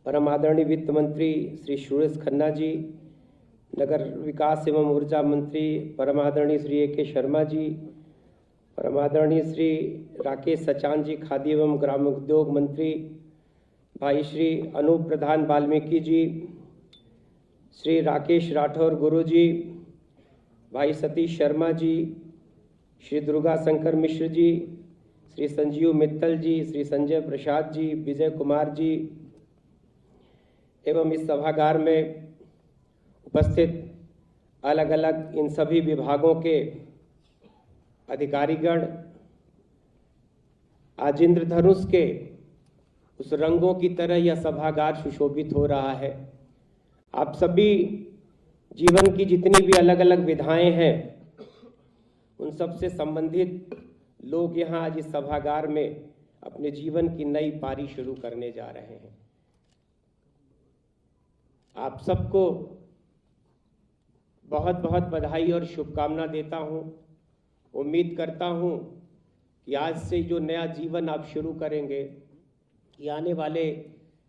परम आदरणीय वित्त मंत्री श्री सुरेश खन्ना जी, नगर विकास एवं ऊर्जा मंत्री परम आदरणीय श्री ए.के. शर्मा जी, परम आदरणीय श्री राकेश सचान जी, खादी एवं ग्रामोद्योग मंत्री भाई श्री अनूप प्रधान वाल्मीकि जी, श्री राकेश राठौर गुरु जी, भाई सतीश शर्मा जी, श्री दुर्गा शंकर मिश्र जी, श्री संजीव मित्तल जी, श्री संजय प्रसाद जी, विजय कुमार जी एवं इस सभागार में उपस्थित अलग अलग इन सभी विभागों के अधिकारीगण, आज इंद्रधनुष के उस रंगों की तरह यह सभागार सुशोभित हो रहा है। आप सभी जीवन की जितनी भी अलग अलग विधाएं हैं, उन सब से संबंधित लोग यहाँ आज इस सभागार में अपने जीवन की नई पारी शुरू करने जा रहे हैं। आप सबको बहुत बहुत बधाई और शुभकामना देता हूँ। उम्मीद करता हूँ कि आज से जो नया जीवन आप शुरू करेंगे, कि आने वाले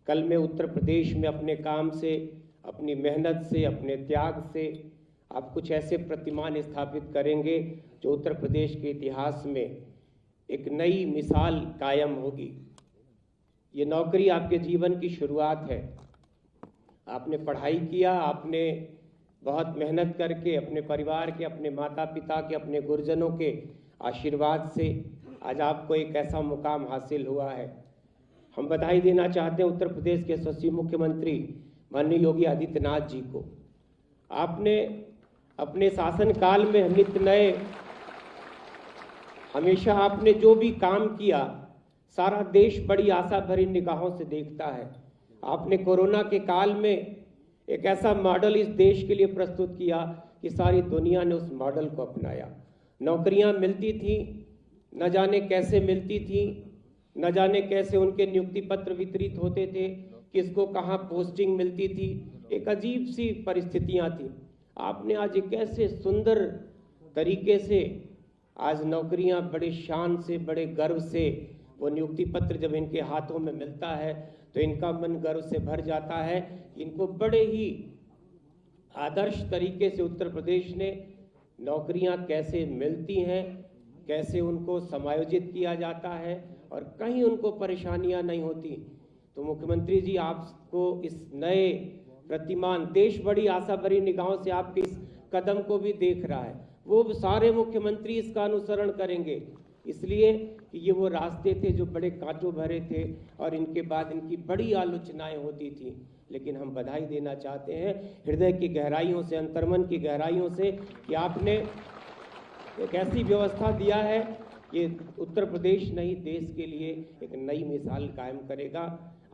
कल में उत्तर प्रदेश में अपने काम से, अपनी मेहनत से, अपने त्याग से आप कुछ ऐसे प्रतिमान स्थापित करेंगे जो उत्तर प्रदेश के इतिहास में एक नई मिसाल कायम होगी। ये नौकरी आपके जीवन की शुरुआत है। आपने पढ़ाई किया, आपने बहुत मेहनत करके अपने परिवार के, अपने माता पिता के, अपने गुरुजनों के आशीर्वाद से आज आपको एक ऐसा मुकाम हासिल हुआ है। हम बधाई देना चाहते हैं उत्तर प्रदेश के यशस्वी मुख्यमंत्री माननीय योगी आदित्यनाथ जी को। आपने अपने शासनकाल में नित नए, हमेशा आपने जो भी काम किया, सारा देश बड़ी आशा भरी निगाहों से देखता है। आपने कोरोना के काल में एक ऐसा मॉडल इस देश के लिए प्रस्तुत किया कि सारी दुनिया ने उस मॉडल को अपनाया। नौकरियां मिलती थी, न जाने कैसे मिलती थी, न जाने कैसे उनके नियुक्ति पत्र वितरित होते थे, किसको कहाँ पोस्टिंग मिलती थी, एक अजीब सी परिस्थितियां थी। आपने आज एक ऐसे सुंदर तरीके से आज नौकरियां बड़े शान से, बड़े गर्व से, वो नियुक्ति पत्र जब इनके हाथों में मिलता है तो इनका मन गर्व से भर जाता है। इनको बड़े ही आदर्श तरीके से उत्तर प्रदेश ने नौकरियां कैसे मिलती हैं, कैसे उनको समायोजित किया जाता है और कहीं उनको परेशानियां नहीं होती। तो मुख्यमंत्री जी, आपको इस नए प्रतिमान, देश बड़ी आशा भरी निगाहों से आपके इस कदम को भी देख रहा है। वो सारे मुख्यमंत्री इसका अनुसरण करेंगे, इसलिए कि ये वो रास्ते थे जो बड़े कांटों भरे थे और इनके बाद इनकी बड़ी आलोचनाएं होती थी। लेकिन हम बधाई देना चाहते हैं हृदय की गहराइयों से, अंतर्मन की गहराइयों से, कि आपने एक ऐसी व्यवस्था दिया है, ये उत्तर प्रदेश नहीं देश के लिए एक नई मिसाल कायम करेगा।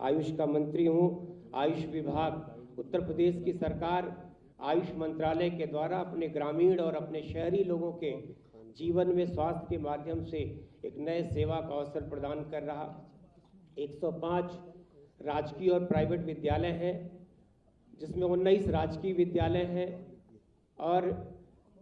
आयुष का मंत्री हूँ। आयुष विभाग, उत्तर प्रदेश की सरकार आयुष मंत्रालय के द्वारा अपने ग्रामीण और अपने शहरी लोगों के जीवन में स्वास्थ्य के माध्यम से एक नए सेवा का अवसर प्रदान कर रहा। 105 राजकीय और प्राइवेट विद्यालय हैं, जिसमें 19 राजकीय विद्यालय हैं और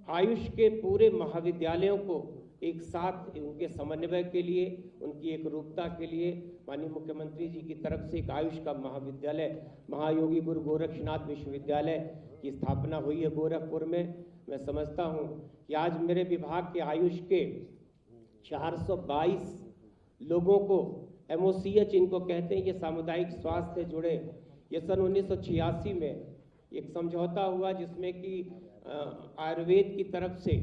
आयुष के पूरे महाविद्यालयों को एक साथ उनके समन्वय के लिए, उनकी एक रूपता के लिए माननीय मुख्यमंत्री जी की तरफ से एक आयुष का महाविद्यालय, महायोगी गुरु गोरक्षनाथ विश्वविद्यालय की स्थापना हुई है गोरखपुर में। मैं समझता हूँ कि आज मेरे विभाग के आयुष के 422 लोगों को MOCH इनको कहते हैं, ये सामुदायिक स्वास्थ्य से जुड़े। ये सन 1986 में एक समझौता हुआ जिसमें कि आयुर्वेद की तरफ से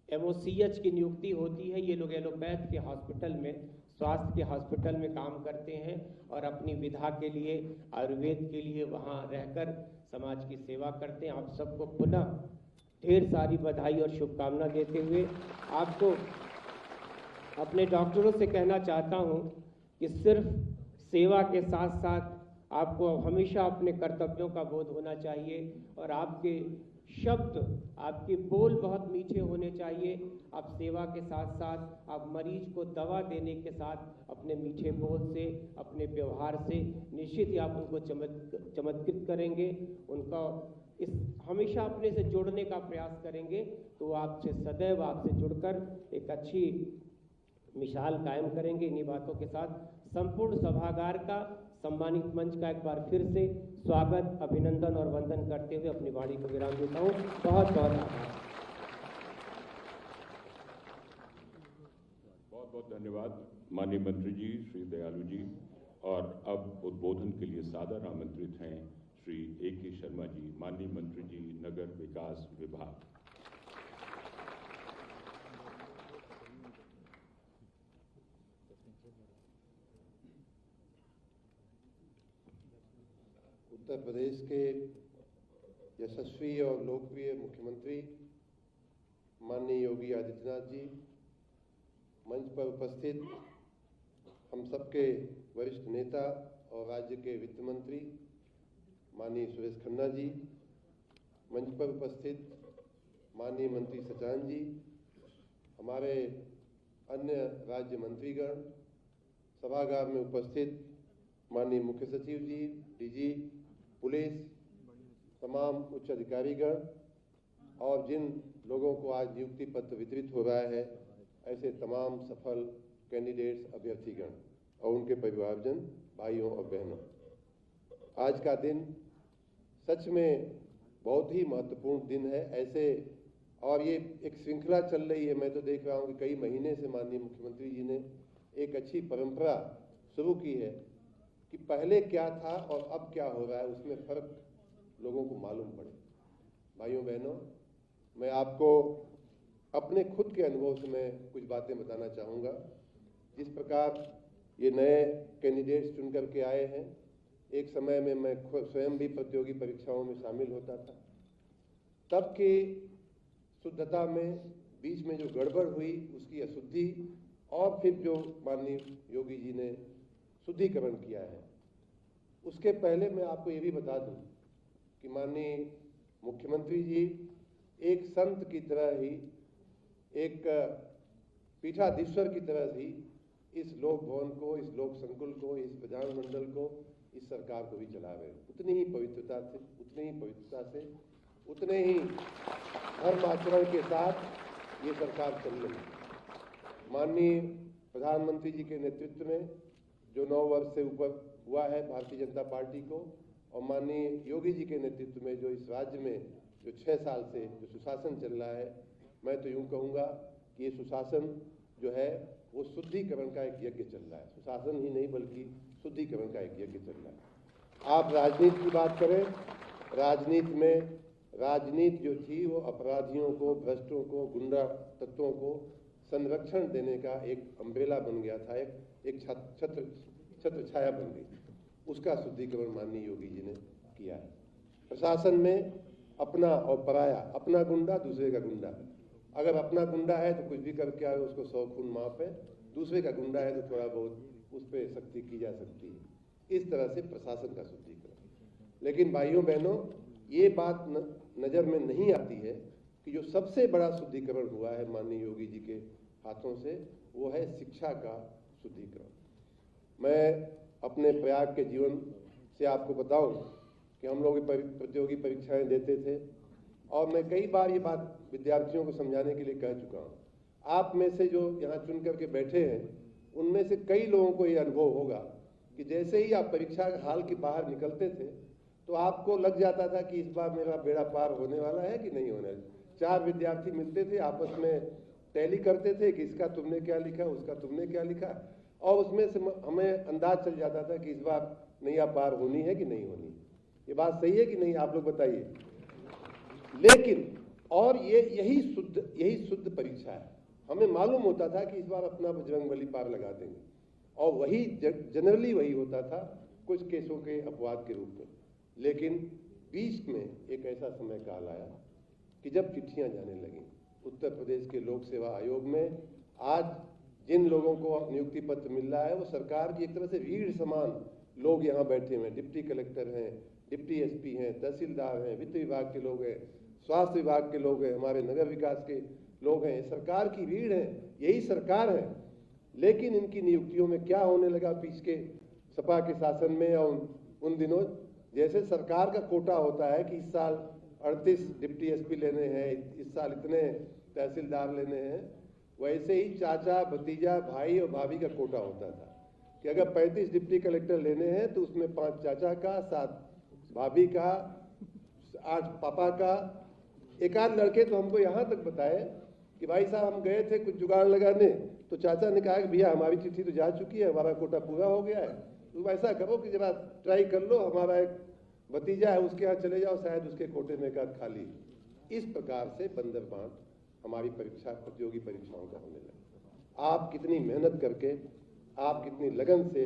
MOCH की नियुक्ति होती है। ये लोग एलोपैथ के हॉस्पिटल में, स्वास्थ्य के हॉस्पिटल में काम करते हैं और अपनी विधा के लिए, आयुर्वेद के लिए वहाँ रहकर समाज की सेवा करते हैं। आप सबको पुनः ढेर सारी बधाई और शुभकामना देते हुए आपको अपने डॉक्टरों से कहना चाहता हूँ कि सिर्फ सेवा के साथ साथ आपको हमेशा अपने कर्तव्यों का बोध होना चाहिए और आपके शब्द, आपके बोल बहुत मीठे होने चाहिए। आप सेवा के साथ साथ आप मरीज को दवा देने के साथ अपने मीठे बोल से, अपने व्यवहार से निश्चित ही आप उनको चमत्कृत करेंगे, उनका इस हमेशा अपने से जोड़ने का प्रयास करेंगे, तो आपसे सदैव आपसे जुड़कर एक अच्छी मिसाल कायम करेंगे। इन्हीं बातों के साथ संपूर्ण सभागार का, सम्मानित मंच का एक बार फिर से स्वागत, अभिनंदन और वंदन करते हुए अपनी वाणी को विराम देता हूँ। बहुत बहुत आभार। बहुत बहुत धन्यवाद माननीय मंत्री जी श्री दयालु जी। और अब उद्बोधन के लिए सादर आमंत्रित हैं श्री A.K. शर्मा जी, माननीय मंत्री जी नगर विकास विभाग। उत्तर प्रदेश के यशस्वी और लोकप्रिय मुख्यमंत्री माननीय योगी आदित्यनाथ जी, मंच पर उपस्थित हम सबके वरिष्ठ नेता और राज्य के वित्त मंत्री माननीय सुरेश खन्ना जी, मंच पर उपस्थित माननीय मंत्री सचान जी, हमारे अन्य राज्य मंत्रीगण, सभागार में उपस्थित माननीय मुख्य सचिव जी, डीजी, पुलिस, तमाम उच्च अधिकारीगण और जिन लोगों को आज नियुक्ति पत्र वितरित हो रहा है, ऐसे तमाम सफल कैंडिडेट्स, अभ्यर्थीगण और उनके परिवारजन, भाइयों और बहनों, आज का दिन सच में बहुत ही महत्वपूर्ण दिन है। ऐसे और ये एक श्रृंखला चल रही है। मैं तो देख रहा हूँ कि कई महीने से माननीय मुख्यमंत्री जी ने एक अच्छी परंपरा शुरू की है कि पहले क्या था और अब क्या हो रहा है, उसमें फर्क लोगों को मालूम पड़े। भाइयों बहनों, मैं आपको अपने खुद के अनुभव से मैं कुछ बातें बताना चाहूँगा। जिस प्रकार ये नए कैंडिडेट्स चुन करके आए हैं, एक समय में मैं स्वयं भी प्रतियोगी परीक्षाओं में शामिल होता था। तब की शुद्धता में बीच में जो गड़बड़ हुई उसकी अशुद्धि और फिर जो माननीय योगी जी ने शुद्धिकरण किया है, उसके पहले मैं आपको ये भी बता दूं कि माननीय मुख्यमंत्री जी एक संत की तरह ही, एक पीठाधीश्वर की तरह ही इस लोक भवन को, इस लोक संकुल को, इस विधानमंडल को, इस सरकार को भी चला रहे हैं। उतनी ही पवित्रता से, उतने ही धर्म आचरण के साथ ये सरकार चल रही है। माननीय प्रधानमंत्री जी के नेतृत्व में जो 9 वर्ष से ऊपर हुआ है भारतीय जनता पार्टी को, और माननीय योगी जी के नेतृत्व में जो इस राज्य में जो 6 साल से जो सुशासन चल रहा है, मैं तो यूँ कहूँगा कि ये सुशासन जो है वो शुद्धिकरण का एक यज्ञ चल रहा है। सुशासन ही नहीं बल्कि शुद्धिकरण का एक यज्ञ चल रहा है। आप राजनीति की बात करें, राजनीति में राजनीति जो थी वो अपराधियों को, भ्रष्टों को, गुंडा तत्वों को संरक्षण देने का एक अम्ब्रेला बन गया था, एक छत्र छाया बन गई। उसका शुद्धिकरण माननीय योगी जी ने किया है। प्रशासन में अपना और पराया, अपना गुंडा दूसरे का गुंडा। अगर अपना गुंडा है तो कुछ भी करके आए, उसको 100 खून माफ है। दूसरे का गुंडा है तो थोड़ा बहुत उस पर सख्ती की जा सकती है। इस तरह से प्रशासन का शुद्धिकरण। लेकिन भाइयों बहनों, ये बात नजर में नहीं आती है कि जो सबसे बड़ा शुद्धिकरण हुआ है माननीय योगी जी के हाथों से, वो है शिक्षा का शुद्धिकरण। मैं अपने प्रयाग के जीवन से आपको बताऊं कि हम लोग प्रतियोगी परीक्षाएं देते थे, और मैं कई बार ये बात विद्यार्थियों को समझाने के लिए कह चुका हूँ। आप में से जो यहाँ चुन करके बैठे हैं, उनमें से कई लोगों को ये अनुभव होगा कि जैसे ही आप परीक्षा हाल के बाहर निकलते थे तो आपको लग जाता था कि इस बार मेरा बेड़ा पार होने वाला है कि नहीं होने वाला। 4 विद्यार्थी मिलते थे, आपस में टैली करते थे कि इसका तुमने क्या लिखा, उसका तुमने क्या लिखा, और उसमें से हमें अंदाज चल जाता था कि इस बार नैया पार होनी है कि नहीं होनी। ये बात सही है कि नहीं, आप लोग बताइए। लेकिन और यही शुद्ध परीक्षा है। हमें मालूम होता था कि इस बार अपना बजरंगबली पार लगा देंगे, और वही जनरली वही होता था, कुछ केसों के अपवाद के रूप में। लेकिन बीच में एक ऐसा समय काल आया कि जब चिट्ठियां जाने लगी उत्तर प्रदेश के लोक सेवा आयोग में। आज जिन लोगों को नियुक्ति पत्र मिल रहा है वो सरकार की एक तरह से रीढ़ समान लोग यहाँ बैठे हुए हैं। डिप्टी कलेक्टर हैं, डिप्टी एसपी हैं, तहसीलदार हैं, वित्त विभाग के लोग हैं, स्वास्थ्य विभाग के लोग हैं, हमारे नगर विकास के लोग हैं। सरकार की रीढ़ है, यही सरकार है। लेकिन इनकी नियुक्तियों में क्या होने लगा पीछे के सपा के शासन में, और उन दिनों जैसे सरकार का कोटा होता है कि इस साल 38 डिप्टी एसपी लेने हैं, इस साल इतने तहसीलदार लेने हैं, वैसे ही चाचा, भतीजा, भाई और भाभी का कोटा होता था। कि अगर 35 डिप्टी कलेक्टर लेने हैं तो उसमें 5 चाचा का, 7 भाभी का, 8 पापा का, एक आध लड़के तो हमको यहाँ तक बताए कि भाई साहब हम गए थे कुछ जुगाड़ लगाने, तो चाचा ने कहा कि भैया हमारी चिट्ठी तो जा चुकी है, हमारा कोटा पूरा हो गया है, तुम ऐसा करो कि जरा ट्राई कर लो, हमारा एक भतीजा है उसके यहाँ चले जाओ, शायद उसके कोटे में का खाली। इस प्रकार से बंदर बांट हमारी प्रतियोगी परीक्षाओं का होने लगा। आप कितनी मेहनत करके, आप कितनी लगन से,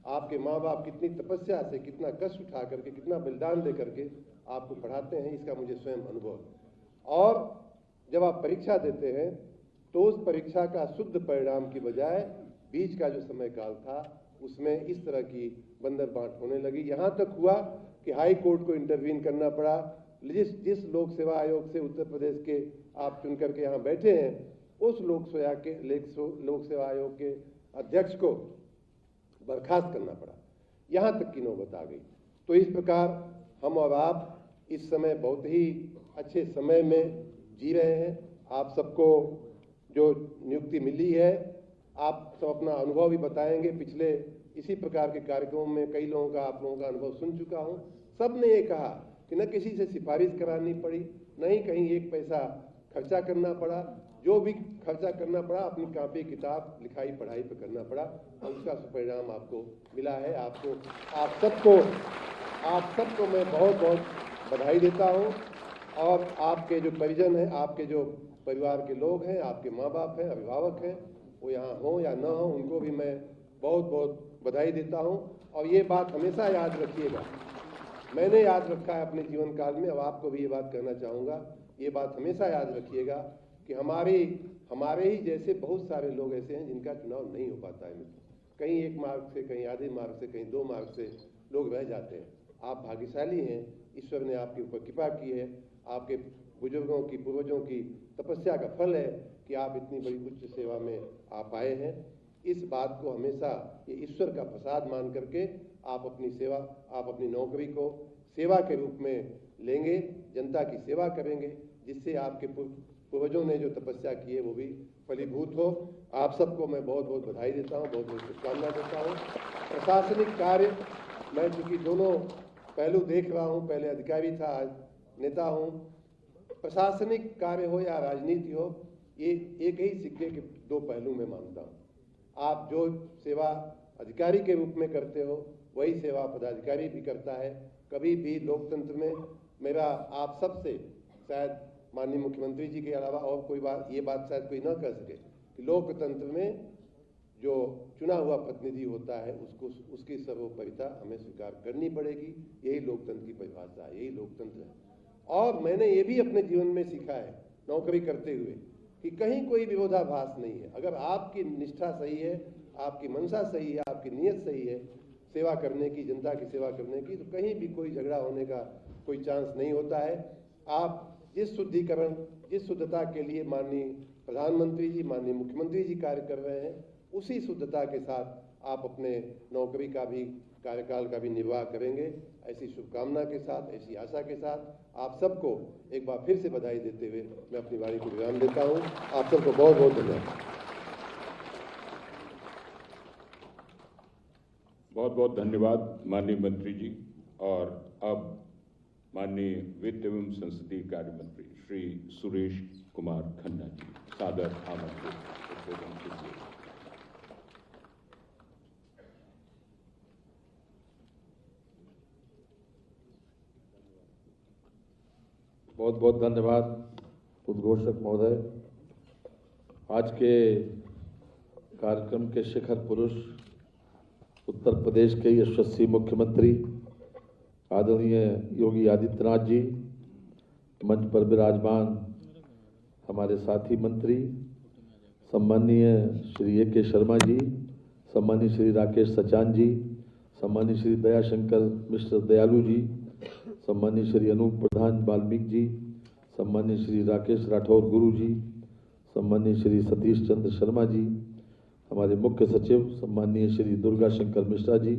आपके माँ बाप कितनी तपस्या से, कितना कष्ट उठा करके, कितना बलिदान दे करके आपको पढ़ाते हैं, इसका मुझे स्वयं अनुभव है। और जब आप परीक्षा देते हैं तो उस परीक्षा का शुद्ध परिणाम की बजाय बीच का जो समय काल था उसमें इस तरह की बंदर बांट होने लगी। यहाँ तक हुआ कि हाई कोर्ट को इंटरवीन करना पड़ा। जिस लोक सेवा आयोग से उत्तर प्रदेश के आप चुन करके यहाँ बैठे हैं, उस लोक सेवा आयोग के अध्यक्ष को बर्खास्त करना पड़ा। यहाँ तक की नौबत आ गई। तो इस प्रकार हम और आप इस समय बहुत ही अच्छे समय में जी रहे हैं। आप सबको जो नियुक्ति मिली है, आप सब अपना अनुभव भी बताएंगे। पिछले इसी प्रकार के कार्यक्रमों में कई लोगों का, आप लोगों का अनुभव सुन चुका हूँ। सब ने ये कहा कि न किसी से सिफारिश करानी पड़ी, न ही कहीं एक पैसा खर्चा करना पड़ा। जो भी खर्चा करना पड़ा अपनी कॉपी किताब लिखाई पढ़ाई पर करना पड़ा और उसका परिणाम आपको मिला है। आप सबको मैं बहुत बहुत बधाई देता हूँ। और आपके जो परिजन हैं, आपके जो परिवार के लोग हैं, आपके माँ बाप हैं, अभिभावक हैं, वो यहाँ हों या न हों, उनको भी मैं बहुत बहुत बधाई देता हूँ। और ये बात हमेशा याद रखिएगा, मैंने याद रखा है अपने जीवन काल में, अब आपको भी ये बात कहना चाहूँगा। ये बात हमेशा याद रखिएगा कि हमारे ही जैसे बहुत सारे लोग ऐसे हैं जिनका चुनाव नहीं हो पाता है। कहीं 1 मार्क से, कहीं आधे मार्क से, कहीं 2 मार्क से लोग रह जाते हैं। आप भाग्यशाली हैं, ईश्वर ने आपके ऊपर कृपा की है। आपके बुजुर्गों की, पूर्वजों की तपस्या का फल है कि आप इतनी बड़ी उच्च सेवा में आप आए हैं। इस बात को हमेशा ये ईश्वर का प्रसाद मान करके आप अपनी सेवा, आप अपनी नौकरी को सेवा के रूप में लेंगे, जनता की सेवा करेंगे, जिससे आपके पूर्वजों ने जो तपस्या की है वो भी फलीभूत हो। आप सबको मैं बहुत बहुत बधाई देता हूँ, बहुत बहुत शुभकामना देता हूँ। प्रशासनिक कार्य, मैं चूँकि दोनों पहलू देख रहा हूँ, पहले अधिकारी था, आज नेता हूँ। प्रशासनिक कार्य हो या राजनीति हो, ये एक ही सिक्के के 2 पहलू में मानता हूँ। आप जो सेवा अधिकारी के रूप में करते हो, वही सेवा पदाधिकारी भी करता है। कभी भी लोकतंत्र में मेरा आप सबसे, शायद माननीय मुख्यमंत्री जी के अलावा और कोई बात, ये बात शायद कोई न कह सके कि लोकतंत्र में जो चुना हुआ प्रतिनिधि होता है उसकी सर्वोपरिता हमें स्वीकार करनी पड़ेगी। यही लोकतंत्र की परिभाषा है, यही लोकतंत्र है। और मैंने ये भी अपने जीवन में सीखा है नौकरी करते हुए कि कहीं कोई विरोधाभास नहीं है। अगर आपकी निष्ठा सही है, आपकी मंशा सही है, आपकी नीयत सही है सेवा करने की, जनता की सेवा करने की, तो कहीं भी कोई झगड़ा होने का कोई चांस नहीं होता है। आप जिस शुद्धिकरण, जिस शुद्धता के लिए माननीय प्रधानमंत्री जी, माननीय मुख्यमंत्री जी कार्य कर रहे हैं, उसी शुद्धता के साथ आप अपने नौकरी का भी, कार्यकाल का भी निर्वाह करेंगे। ऐसी शुभकामना के साथ, ऐसी आशा के साथ आप सबको एक बार फिर से बधाई देते हुए मैं अपनी वाणी को विराम देता हूँ। आप सबको बहुत बहुत धन्यवाद। बहुत बहुत धन्यवाद माननीय मंत्री जी। और अब माननीय वित्त एवं संसदीय कार्य मंत्री श्री सुरेश कुमार खन्ना जी सादर आमंत्रित उद्बोधन के लिए। बहुत बहुत धन्यवाद उद्घोषक महोदय। आज के कार्यक्रम के शिखर पुरुष उत्तर प्रदेश के यशस्वी मुख्यमंत्री आदरणीय योगी आदित्यनाथ जी, मंच पर विराजमान हमारे साथी मंत्री सम्माननीय श्री ए.के. शर्मा जी, सम्माननीय श्री राकेश सचान जी, सम्माननीय श्री दयाशंकर मिश्र दयालु जी, सम्माननीय श्री अनूप प्रधान वाल्मीकि जी, सम्माननीय श्री राकेश राठौर गुरु जी, सम्माननीय श्री सतीश चंद्र शर्मा जी, हमारे मुख्य सचिव सम्माननीय श्री दुर्गा शंकर मिश्रा जी,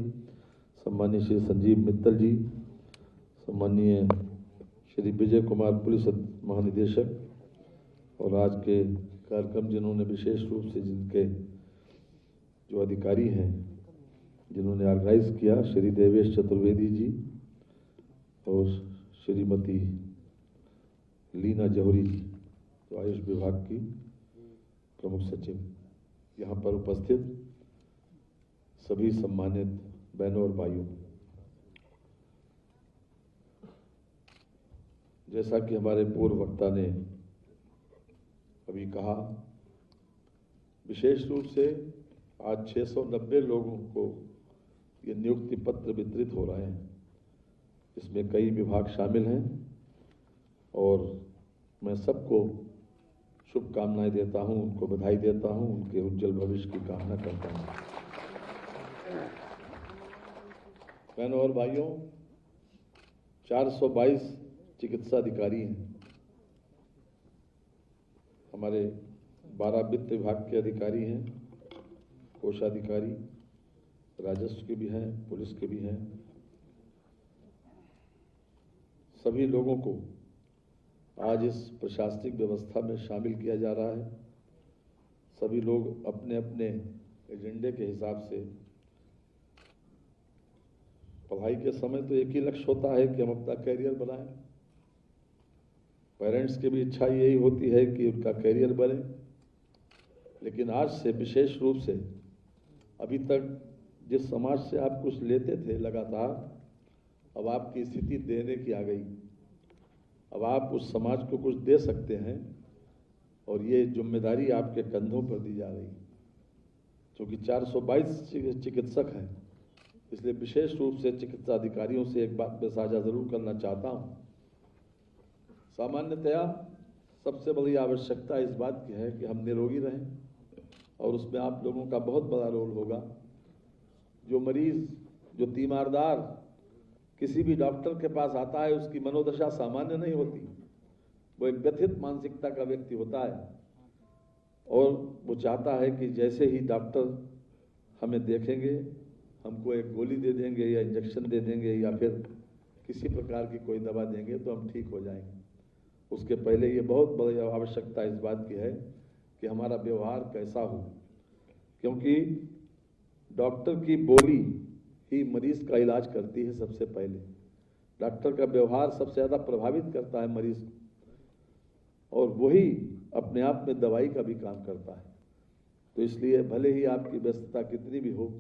सम्माननीय श्री संजीव मित्तल जी, सम्माननीय श्री विजय कुमार पुलिस महानिदेशक, और आज के कार्यक्रम जिन्होंने विशेष रूप से जिनके जो अधिकारी हैं जिन्होंने ऑर्गेनाइज किया, श्री देवेश चतुर्वेदी जी और श्रीमती लीना जौहरी जी, तो आयुष विभाग की प्रमुख सचिव, यहाँ पर उपस्थित सभी सम्मानित बहनों और भाइयों, जैसा कि हमारे पूर्व वक्ता ने अभी कहा, विशेष रूप से आज 690 लोगों को ये नियुक्ति पत्र वितरित हो रहे हैं। इसमें कई विभाग शामिल हैं और मैं सबको शुभकामनाएं देता हूं, उनको बधाई देता हूं, उनके उज्जवल भविष्य की कामना करता हूं। बहनों और भाइयों, 422 चिकित्सा अधिकारी हैं। हमारे 12 वित्त विभाग के अधिकारी हैं, कोषाधिकारी, राजस्व के भी हैं, पुलिस के भी हैं। सभी लोगों को आज इस प्रशासनिक व्यवस्था में शामिल किया जा रहा है। सभी लोग अपने अपने एजेंडे के हिसाब से, पढ़ाई के समय तो एक ही लक्ष्य होता है कि हम अपना कैरियर बनाएं। पेरेंट्स की भी इच्छा यही होती है कि उनका कैरियर बने, लेकिन आज से विशेष रूप से अभी तक जिस समाज से आप कुछ लेते थे लगातार, अब आपकी स्थिति देने की आ गई। अब आप उस समाज को कुछ दे सकते हैं और ये जिम्मेदारी आपके कंधों पर दी जा रही है। क्योंकि 422 चिकित्सक हैं, इसलिए विशेष रूप से चिकित्सा अधिकारियों से एक बात मैं साझा जरूर करना चाहता हूँ। सामान्यतया सबसे बड़ी आवश्यकता इस बात की है कि हम निरोगी रहें, और उसमें आप लोगों का बहुत बड़ा रोल होगा। जो मरीज, जो तीमारदार किसी भी डॉक्टर के पास आता है, उसकी मनोदशा सामान्य नहीं होती। वो एक व्यथित मानसिकता का व्यक्ति होता है और वो चाहता है कि जैसे ही डॉक्टर हमें देखेंगे, हमको एक गोली दे देंगे या इंजेक्शन दे देंगे या फिर किसी प्रकार की कोई दवा देंगे तो हम ठीक हो जाएंगे। उसके पहले ये बहुत बड़ी आवश्यकता इस बात की है कि हमारा व्यवहार कैसा हो, क्योंकि डॉक्टर की बोली ही मरीज का इलाज करती है। सबसे पहले डॉक्टर का व्यवहार सबसे ज़्यादा प्रभावित करता है मरीज को, और वही अपने आप में दवाई का भी काम करता है। तो इसलिए भले ही आपकी व्यस्तता कितनी भी हो,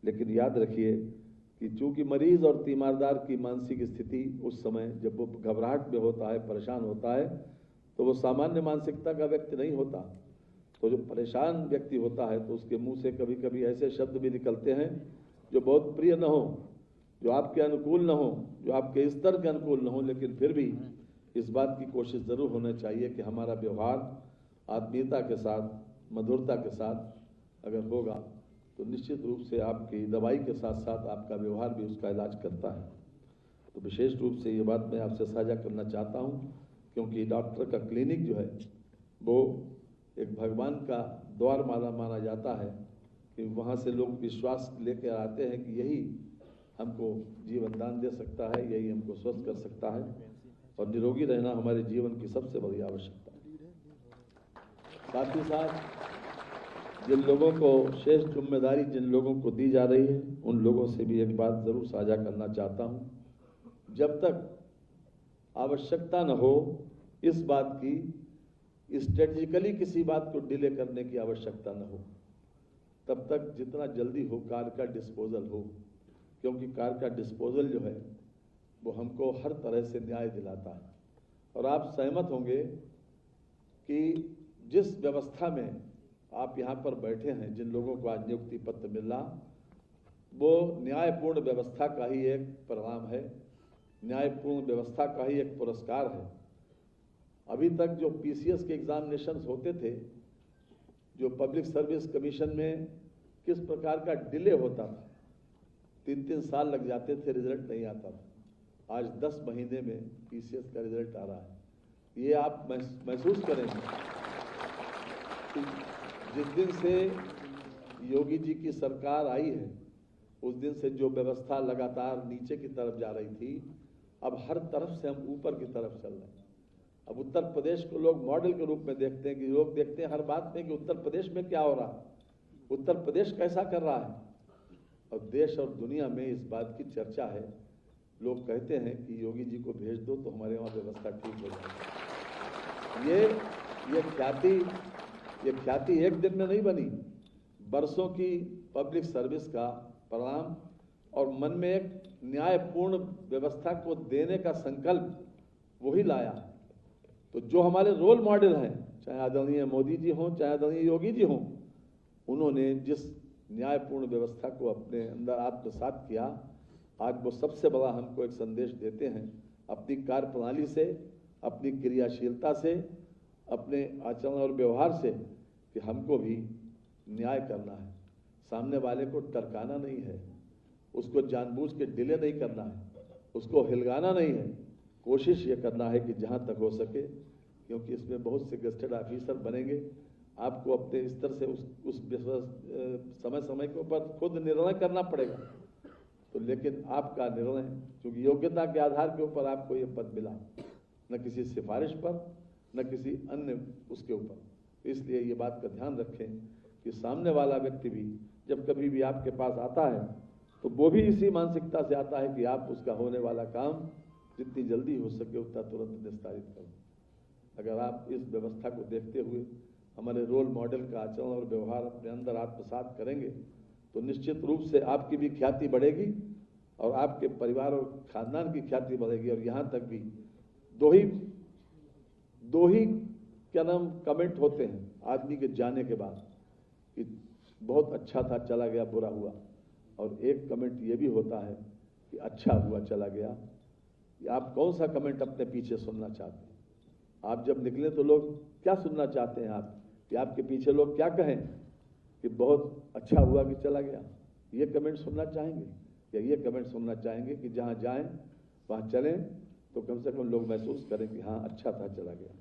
लेकिन याद रखिए कि चूंकि मरीज और तीमारदार की मानसिक स्थिति उस समय जब वो घबराहट में होता है, परेशान होता है, तो वो सामान्य मानसिकता का व्यक्ति नहीं होता। तो जो परेशान व्यक्ति होता है तो उसके मुंह से कभी कभी ऐसे शब्द भी निकलते हैं जो बहुत प्रिय न हो, जो आपके अनुकूल न हो, जो आपके स्तर के अनुकूल न हो, लेकिन फिर भी इस बात की कोशिश जरूर होनी चाहिए कि हमारा व्यवहार आत्मीयता के साथ, मधुरता के साथ अगर होगा तो निश्चित रूप से आपकी दवाई के साथ साथ आपका व्यवहार भी उसका इलाज करता है। तो विशेष रूप से ये बात मैं आपसे साझा करना चाहता हूँ, क्योंकि डॉक्टर का क्लिनिक जो है वो एक भगवान का द्वार माना जाता है कि वहाँ से लोग विश्वास लेकर आते हैं कि यही हमको जीवन दान दे सकता है, यही हमको स्वस्थ कर सकता है, और निरोगी रहना हमारे जीवन की सबसे बड़ी आवश्यकता है। साथ ही साथ जिन लोगों को शेष जिम्मेदारी जिन लोगों को दी जा रही है, उन लोगों से भी एक बात जरूर साझा करना चाहता हूँ। जब तक आवश्यकता न हो इस बात की, स्ट्रेटेजिकली किसी बात को डिले करने की आवश्यकता न हो, तब तक जितना जल्दी हो कार का डिस्पोजल हो, क्योंकि कार का डिस्पोजल जो है वो हमको हर तरह से न्याय दिलाता है। और आप सहमत होंगे कि जिस व्यवस्था में आप यहाँ पर बैठे हैं, जिन लोगों को आज नियुक्ति पत्र मिल रहा, वो न्यायपूर्ण व्यवस्था का ही एक परिणाम है, न्यायपूर्ण व्यवस्था का ही एक पुरस्कार है। अभी तक जो पीसीएस के एग्जामिनेशंस होते थे, जो पब्लिक सर्विस कमीशन में किस प्रकार का डिले होता था, 3-3 साल लग जाते थे, रिजल्ट नहीं आता था। आज 10 महीने में पीसीएस का रिजल्ट आ रहा है। ये आप महसूस करेंगे कि जिस दिन से योगी जी की सरकार आई है, उस दिन से जो व्यवस्था लगातार नीचे की तरफ जा रही थी, अब हर तरफ से हम ऊपर की तरफ चल रहे हैं। अब उत्तर प्रदेश को लोग मॉडल के रूप में देखते हैं, कि लोग देखते हैं हर बात में कि उत्तर प्रदेश में क्या हो रहा है, उत्तर प्रदेश कैसा कर रहा है। और देश और दुनिया में इस बात की चर्चा है। लोग कहते हैं कि योगी जी को भेज दो तो हमारे वहाँ व्यवस्था ठीक हो जाएगी। ये ख्याति एक दिन में नहीं बनी, बरसों की पब्लिक सर्विस का परिणाम और मन में एक न्यायपूर्ण व्यवस्था को देने का संकल्प वही लाया। तो जो हमारे रोल मॉडल हैं, चाहे आदरणीय मोदी जी हों, चाहे आदरणीय योगी जी हों, उन्होंने जिस न्यायपूर्ण व्यवस्था को अपने अंदर आत्मसात किया, आज वो सबसे बड़ा हमको एक संदेश देते हैं अपनी कार्यप्रणाली से, अपनी क्रियाशीलता से, अपने आचरण और व्यवहार से, कि हमको भी न्याय करना है, सामने वाले को टरकाना नहीं है, उसको जानबूझ के डिले नहीं करना है, उसको हिलगाना नहीं है। कोशिश ये करना है कि जहाँ तक हो सके, क्योंकि इसमें बहुत से गेस्टेड ऑफिसर बनेंगे, आपको अपने स्तर से उस समय समय के ऊपर खुद निर्णय करना पड़ेगा। तो लेकिन आपका निर्णय, क्योंकि योग्यता के आधार के ऊपर आपको ये पद मिला, न किसी सिफारिश पर, न किसी अन्य उसके ऊपर। इसलिए ये बात का ध्यान रखें कि सामने वाला व्यक्ति भी जब कभी भी आपके पास आता है तो वो भी इसी मानसिकता से आता है कि आप उसका होने वाला काम जितनी जल्दी हो सके उतना तुरंत निस्तारित करें। अगर आप इस व्यवस्था को देखते हुए हमारे रोल मॉडल का आचरण और व्यवहार अपने अंदर आत्मसात करेंगे तो निश्चित रूप से आपकी भी ख्याति बढ़ेगी और आपके परिवार और खानदान की ख्याति बढ़ेगी। और यहाँ तक भी दो ही क्या नाम कमेंट होते हैं आदमी के जाने के बाद कि बहुत अच्छा था, चला गया, बुरा हुआ। और एक कमेंट ये भी होता है कि अच्छा हुआ, चला गया। आप कौन सा कमेंट अपने पीछे सुनना चाहते हैं? आप जब निकले तो लोग क्या सुनना चाहते हैं आप, कि आपके पीछे लोग क्या कहें कि बहुत अच्छा हुआ कि चला गया? ये कमेंट सुनना चाहेंगे या ये कमेंट सुनना चाहेंगे कि जहाँ जाएं वहाँ चलें तो कम से कम लोग महसूस करें कि हाँ अच्छा था, चला गया?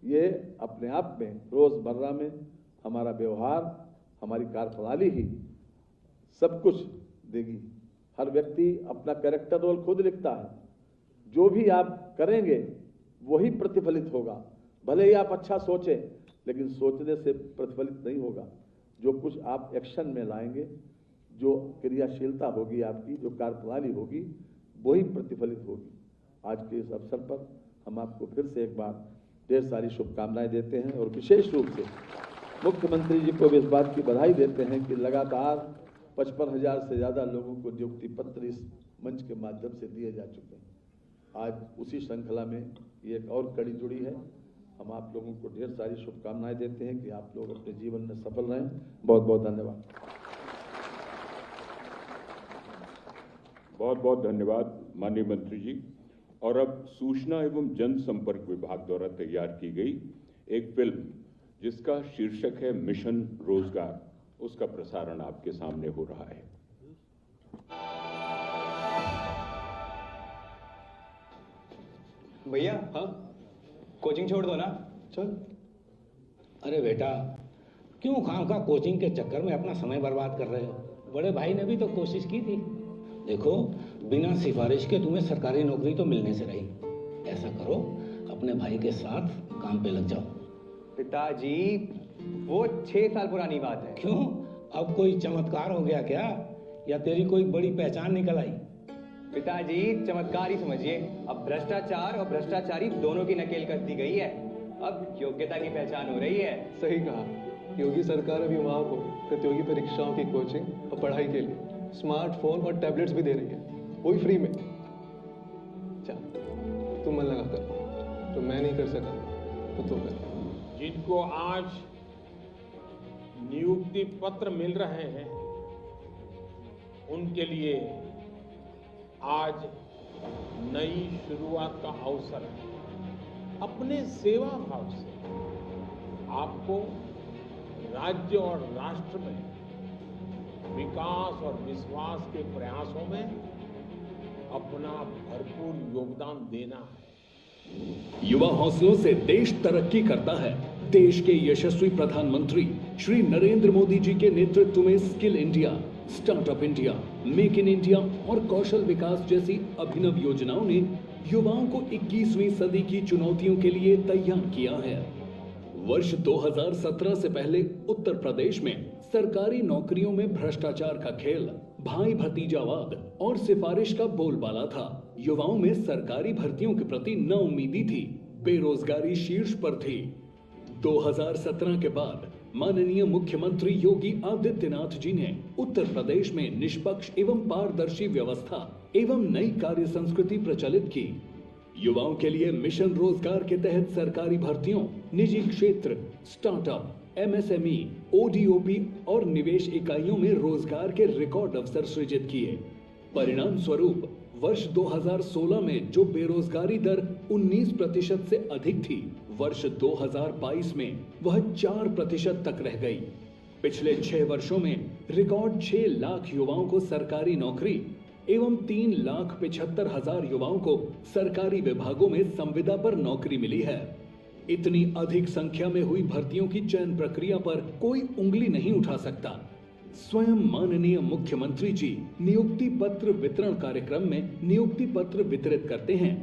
ये अपने आप में रोज़मर्रा में हमारा व्यवहार, हमारी कार्यप्रणाली ही सब कुछ देगी। हर व्यक्ति अपना कैरेक्टर रोल खुद लिखता है। जो भी आप करेंगे वही प्रतिफलित होगा। भले ही आप अच्छा सोचें, लेकिन सोचने से प्रतिफलित नहीं होगा। जो कुछ आप एक्शन में लाएंगे, जो क्रियाशीलता होगी आपकी, जो कार्यप्रणाली होगी, वही प्रतिफलित होगी। आज के इस अवसर पर हम आपको फिर से एक बार ढेर सारी शुभकामनाएं देते हैं और विशेष रूप से मुख्यमंत्री जी को भी इस बात की बधाई देते हैं कि लगातार 55,000 से ज़्यादा लोगों को नियुक्ति पत्र इस मंच के माध्यम से दिए जा चुके हैं। आज उसी श्रृंखला में ये एक और कड़ी जुड़ी है। हम आप लोगों को ढेर सारी शुभकामनाएं देते हैं कि आप लोग अपने जीवन में सफल रहें। बहुत बहुत धन्यवाद। बहुत बहुत धन्यवाद माननीय मंत्री जी। और अब सूचना एवं जनसंपर्क विभाग द्वारा तैयार की गई एक फिल्म जिसका शीर्षक है मिशन रोजगार, उसका प्रसारण आपके सामने हो रहा है। भैया, हाँ, कोचिंग छोड़ दो ना। चल। अरे बेटा, क्यों खामखा कोचिंग के चक्कर में अपना समय बर्बाद कर रहे हो? बड़े भाई ने भी तो कोशिश की थी। देखो, बिना सिफारिश के तुम्हें सरकारी नौकरी तो मिलने से रही। ऐसा करो, अपने भाई के साथ काम पे लग जाओ। पिताजी, वो 6 साल पुरानी बात है। क्यों, अब कोई चमत्कार हो गया क्या, या तेरी कोई बड़ी पहचान निकल आई? पिताजी, चमत्कार ही समझिए। अब भ्रष्टाचार और भ्रष्टाचारी दोनों की नकेल कर दी गई है। अब योग्यता की पहचान हो रही है। सही कहा। योगी सरकार अभी वहाँ को प्रतियोगी परीक्षाओं की कोचिंग और पढ़ाई के लिए स्मार्टफोन और टैबलेट्स भी दे रही है, वो भी फ्री में। चल, तुम मन लगा कर, जो मैं नहीं कर सका तो तुम कर। जिनको आज नियुक्ति पत्र मिल रहे हैं, उनके लिए आज नई शुरुआत का अवसर है। अपने सेवा भाव से आपको राज्य और राष्ट्र में विकास और विश्वास के प्रयासों में अपना भरपूर योगदान देना है। युवा हौसलों से देश तरक्की करता है। देश के यशस्वी प्रधानमंत्री श्री नरेंद्र मोदी जी के नेतृत्व में skill India, startup India, make in India और कौशल विकास जैसी अभिनव योजनाओं ने युवाओं को 21वीं सदी की चुनौतियों के लिए तैयार किया है। वर्ष 2017 से पहले उत्तर प्रदेश में सरकारी नौकरियों में भ्रष्टाचार का खेल भाई भतीजावाद और सिफारिश का बोलबाला था। युवाओं में सरकारी भर्तियों के प्रति नाउम्मीदी थी, बेरोजगारी शीर्ष पर थी। 2017 के बाद माननीय मुख्यमंत्री योगी आदित्यनाथ जी ने उत्तर प्रदेश में निष्पक्ष एवं पारदर्शी व्यवस्था एवं नई कार्य संस्कृति प्रचलित की। युवाओं के लिए मिशन रोजगार के तहत सरकारी भर्तियों, निजी क्षेत्र, स्टार्टअप, MSME, ODOP और निवेश इकाइयों में रोजगार के रिकॉर्ड अवसर सृजित किए। परिणाम स्वरूप वर्ष 2016 में जो बेरोजगारी दर 19% से अधिक थी, वर्ष 2022 में वह 4% तक रह गई। पिछले 6 वर्षों में रिकॉर्ड 6 लाख युवाओं को सरकारी नौकरी एवं 3,75,000 युवाओं को सरकारी विभागों में संविदा पर नौकरी मिली है। इतनी अधिक संख्या में हुई भर्तियों की चयन प्रक्रिया पर कोई उंगली नहीं उठा सकता। स्वयं माननीय मुख्यमंत्री जी नियुक्ति पत्र वितरण कार्यक्रम में नियुक्ति पत्र वितरित करते हैं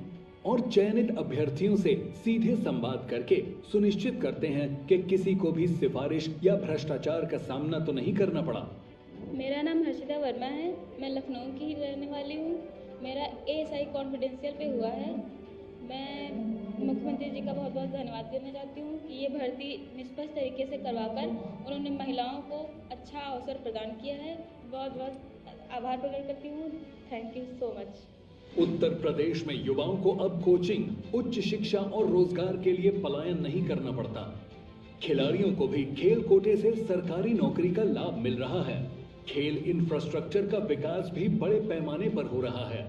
और चयनित अभ्यर्थियों से सीधे संवाद करके सुनिश्चित करते हैं कि किसी को भी सिफारिश या भ्रष्टाचार का सामना तो नहीं करना पड़ा। मेरा नाम हर्षिता वर्मा है, मैं लखनऊ की रहने वाली हूँ। मेरा ASI कॉन्फिडेंशियल पे हुआ है। मैं मुख्यमंत्री जी का बहुत बहुत धन्यवाद करना चाहती हूँ कि ये भर्ती निष्पक्ष तरीके से करवाकर उन्होंने महिलाओं को अच्छा अवसर प्रदान किया है। बहुत बहुत आभार प्रकट करती हूँ। Thank you so much. Uttar Pradesh में युवाओं को अब कोचिंग, उच्च शिक्षा और रोजगार के लिए पलायन नहीं करना पड़ता। खिलाड़ियों को भी खेल कोटे से सरकारी नौकरी का लाभ मिल रहा है। खेल इंफ्रास्ट्रक्चर का विकास भी बड़े पैमाने पर हो रहा है।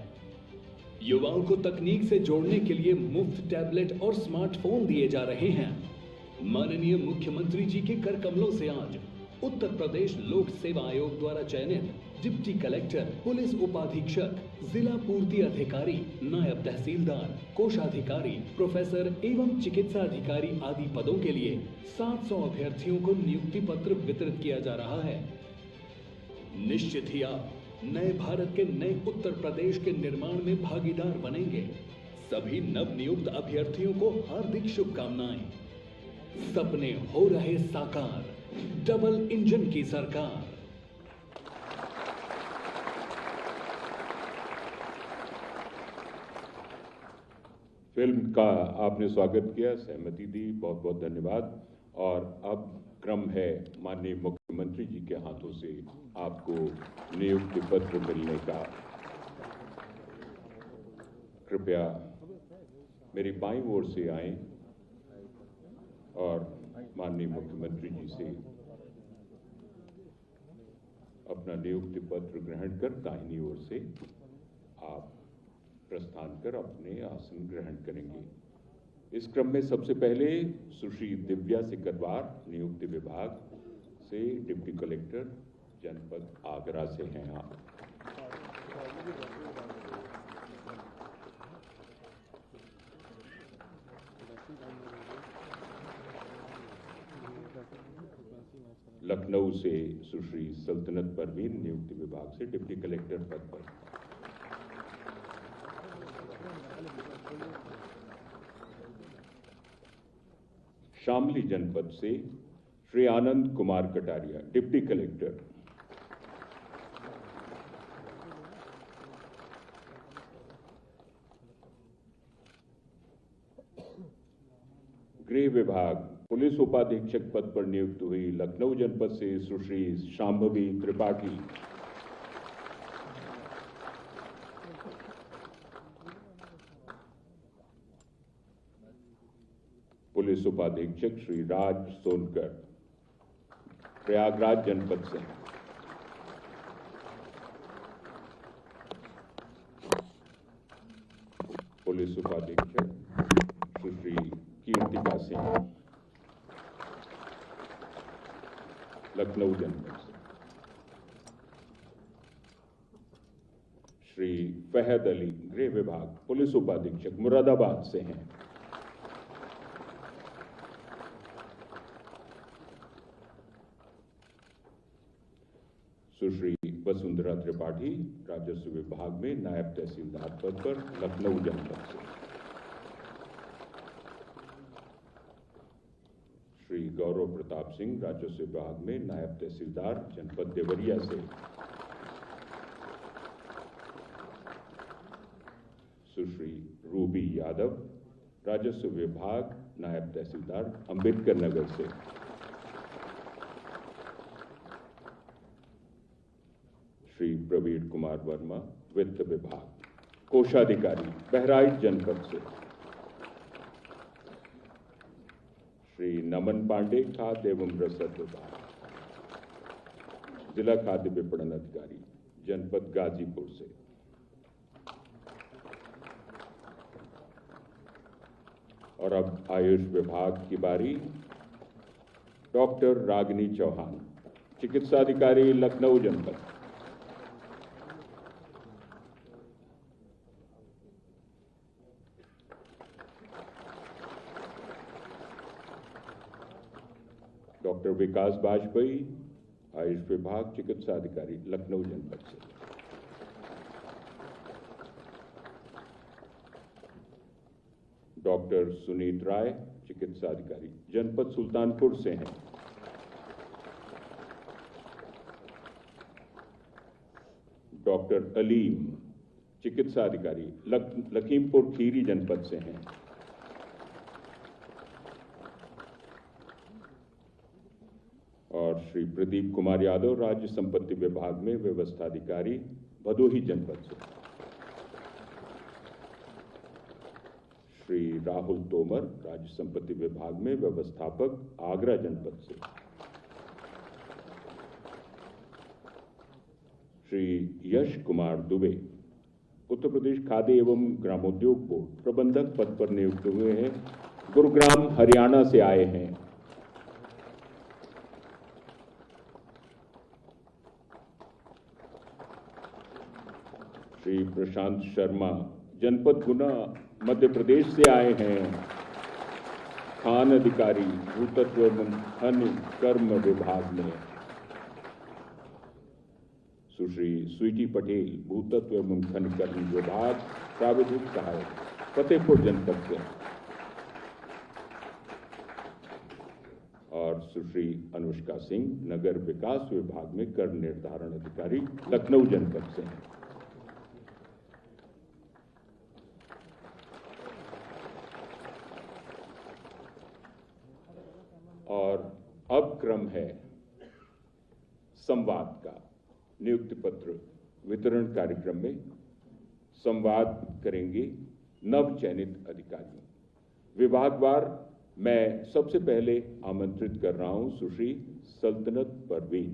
युवाओं को तकनीक से जोड़ने के लिए मुफ्त टैबलेट और स्मार्टफोन दिए जा रहे हैं। माननीय मुख्यमंत्री जी के कर कमलों से आज उत्तर प्रदेश लोक सेवा आयोग द्वारा चयनित डिप्टी कलेक्टर, पुलिस उपाधीक्षक, जिला पूर्ति अधिकारी, नायब तहसीलदार, कोषाधिकारी, प्रोफेसर एवं चिकित्सा अधिकारी आदि पदों के लिए 700 अभ्यर्थियों को नियुक्ति पत्र वितरित किया जा रहा है। निश्चित ही आप नए भारत के नए उत्तर प्रदेश के निर्माण में भागीदार बनेंगे। सभी नवनियुक्त अभ्यर्थियों को हार्दिक शुभकामनाएं। सपने हो रहे साकार, डबल इंजन की सरकार। फिल्म का आपने स्वागत किया, सहमति दी, बहुत बहुत धन्यवाद। और अब क्रम है माननीय मुख्यमंत्री जी के हाथों से आपको नियुक्ति पत्र मिलने का। कृपया मेरी बाईं ओर से आएं और माननीय मुख्यमंत्री जी से अपना नियुक्ति पत्र ग्रहण कर दाहिनी ओर से आप प्रस्थान कर अपने आसन ग्रहण करेंगे। इस क्रम में सबसे पहले सुश्री दिव्या सिकरवार, नियुक्ति विभाग से डिप्टी कलेक्टर, जनपद आगरा से हैं आप। लखनऊ से सुश्री सल्तनत परवीन, नियुक्ति विभाग से डिप्टी कलेक्टर पद पर। शामली जनपद से श्री आनंद कुमार कटारिया, डिप्टी कलेक्टर। गृह विभाग पुलिस उपाधीक्षक पद पर नियुक्त हुई लखनऊ जनपद से सुश्री शांभवी त्रिपाठी। पुलिस उपाधीक्षक श्री राज सोनकर, प्रयागराज जनपद से। पुलिस उपाधीक्षक सुश्री कीर्तिका सिंह, लखनऊ जनपद से। श्री फहद अली, गृह विभाग पुलिस उपाधीक्षक, मुरादाबाद से हैं। सुश्री वसुंधरा त्रिपाठी, राजस्व विभाग में नायब तहसीलदार पद पर, लखनऊ जनपद से। श्री गौरव प्रताप सिंह, राजस्व विभाग में नायब तहसीलदार, जनपद देवरिया से। सुश्री रूबी यादव, राजस्व विभाग नायब तहसीलदार अंबेडकर नगर से। श्री प्रवीण कुमार वर्मा, वित्त विभाग। कोषाधिकारी बहराइच जनपद से। श्री नमन पांडे, खाद्य एवं रसद विभाग। जिला खाद्य विपणन अधिकारी जनपद गाजीपुर से। और अब आयुष विभाग की बारी। डॉक्टर रागिनी चौहान, चिकित्साधिकारी लखनऊ जनपद। डॉक्टर विकास वाजपेयी, आयुष विभाग, चिकित्सा अधिकारी लखनऊ जनपद से। डॉक्टर सुनीत राय, चिकित्सा अधिकारी जनपद सुल्तानपुर से हैं। डॉक्टर अलीम, चिकित्सा अधिकारी लखीमपुर खीरी जनपद से हैं। और श्री प्रदीप कुमार यादव, राज्य संपत्ति विभाग में व्यवस्थाधिकारी भदोही जनपद से। श्री राहुल तोमर, राज्य संपत्ति विभाग में व्यवस्थापक आगरा जनपद से। श्री यश कुमार दुबे, उत्तर प्रदेश खाद्य एवं ग्रामोद्योग बोर्ड प्रबंधक पद पर नियुक्त हुए हैं, गुरुग्राम हरियाणा से आए हैं। श्री प्रशांत शर्मा, जनपद गुना मध्य प्रदेश से आए हैं, खान अधिकारी भूतत्व एवं खनिज कर्म विभाग में। सुश्री स्वीटी पटेल, भूतत्व एवं खनिज कर्म विभाग, प्राविधिक सहायक, फतेहपुर जनपद से। और सुश्री अनुष्का सिंह, नगर विकास विभाग में कर निर्धारण अधिकारी, लखनऊ जनपद से। और अब क्रम है संवाद का। नियुक्ति पत्र वितरण कार्यक्रम में संवाद करेंगे नव चयनित अधिकारियों। विभागवार मैं सबसे पहले आमंत्रित कर रहा हूं सुश्री सल्तनत परवीन,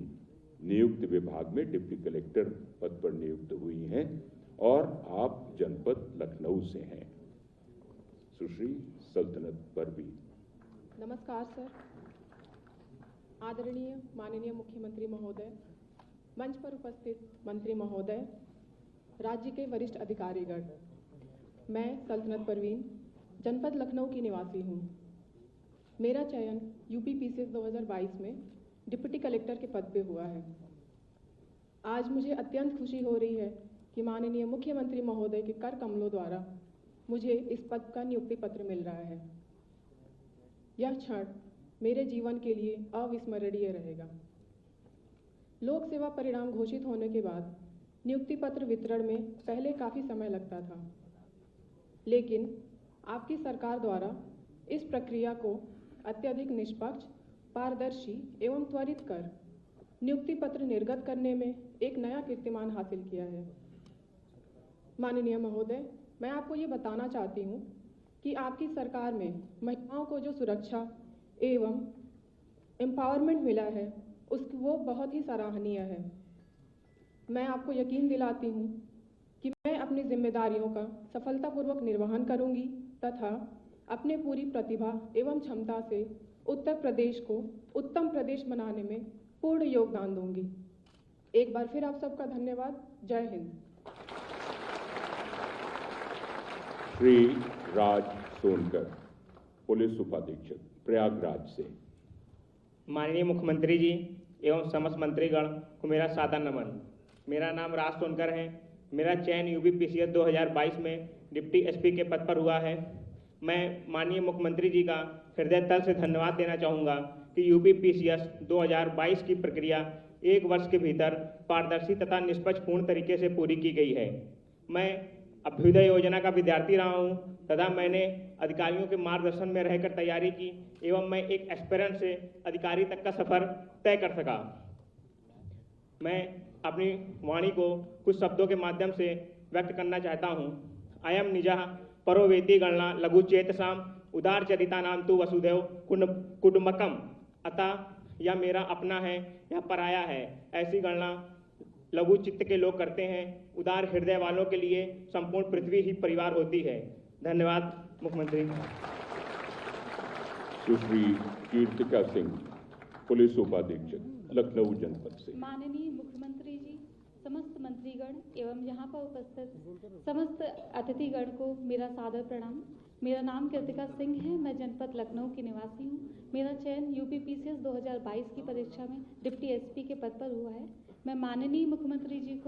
नियुक्त विभाग में डिप्टी कलेक्टर पद पर नियुक्त हुई हैं और आप जनपद लखनऊ से हैं। सुश्री सल्तनत परवीन। नमस्कार सर। आदरणीय माननीय मुख्यमंत्री महोदय, मंच पर उपस्थित मंत्री महोदय, राज्य के वरिष्ठ अधिकारीगण, मैं सल्तनत परवीन जनपद लखनऊ की निवासी हूँ। मेरा चयन यूपी पीसीएस 2022 में डिप्टी कलेक्टर के पद पे हुआ है। आज मुझे अत्यंत खुशी हो रही है कि माननीय मुख्यमंत्री महोदय के कर कमलों द्वारा मुझे इस पद का नियुक्ति पत्र मिल रहा है। यह क्षण मेरे जीवन के लिए अविस्मरणीय रहेगा। लोक सेवा परिणाम घोषित होने के बाद नियुक्ति पत्र वितरण में पहले काफ़ी समय लगता था, लेकिन आपकी सरकार द्वारा इस प्रक्रिया को अत्यधिक निष्पक्ष, पारदर्शी एवं त्वरित कर नियुक्ति पत्र निर्गत करने में एक नया कीर्तिमान हासिल किया है। माननीय महोदय, मैं आपको ये बताना चाहती हूँ कि आपकी सरकार में महिलाओं को जो सुरक्षा एवं एम्पावरमेंट मिला है वो बहुत ही सराहनीय है। मैं आपको यकीन दिलाती हूँ कि मैं अपनी जिम्मेदारियों का सफलतापूर्वक निर्वहन करूँगी तथा अपने पूरी प्रतिभा एवं क्षमता से उत्तर प्रदेश को उत्तम प्रदेश बनाने में पूर्ण योगदान दूंगी। एक बार फिर आप सबका धन्यवाद। जय हिंद। श्री राज सोनकर, पुलिस उपाधीक्षक, प्रयागराज से। माननीय मुख्यमंत्री जी एवं समस्त मंत्रीगण को मेरा सादर नमन। मेरा नाम राज सोनकर है। मेरा चयन यूपी पीसीएस 2022 में डिप्टी एसपी के पद पर हुआ है। मैं माननीय मुख्यमंत्री जी का हृदय तल से धन्यवाद देना चाहूँगा कि यूपी पीसीएस 2022 की प्रक्रिया 1 वर्ष के भीतर पारदर्शी तथा निष्पक्ष पूर्ण तरीके से पूरी की गई है। मैं अभ्युदय योजना का विद्यार्थी रहा हूं तथा मैंने अधिकारियों के मार्गदर्शन में रहकर तैयारी की एवं मैं एक एस्पिरेंट से अधिकारी तक का सफर तय कर सका। मैं अपनी वाणी को कुछ शब्दों के माध्यम से व्यक्त करना चाहता हूं। अयम निजः परोवेति गणना लघु चेतसाम उदार चरिता नाम तु वसुदेव कुटुंबकम, अतः यह मेरा अपना है या पराया है, ऐसी गणना लघु चित्त के लोग करते हैं। उदार हृदय वालों के लिए संपूर्ण पृथ्वी ही परिवार होती है। धन्यवाद मुख्यमंत्री। सुश्री कीर्तिका सिंह, पुलिस उपाधीक्षक, लखनऊ जनपद से। माननीय मुख्यमंत्री जी, समस्त मंत्रीगण एवं यहाँ पर उपस्थित समस्त अतिथिगण को मेरा सादर प्रणाम। मेरा नाम कीर्तिका सिंह है, मैं जनपद लखनऊ की निवासी हूँ। मेरा चयन यूपी पीसीएस 2022 की परीक्षा में डिप्टी एसपी के पद पर हुआ है। मैं माननीय मुख्यमंत्री जी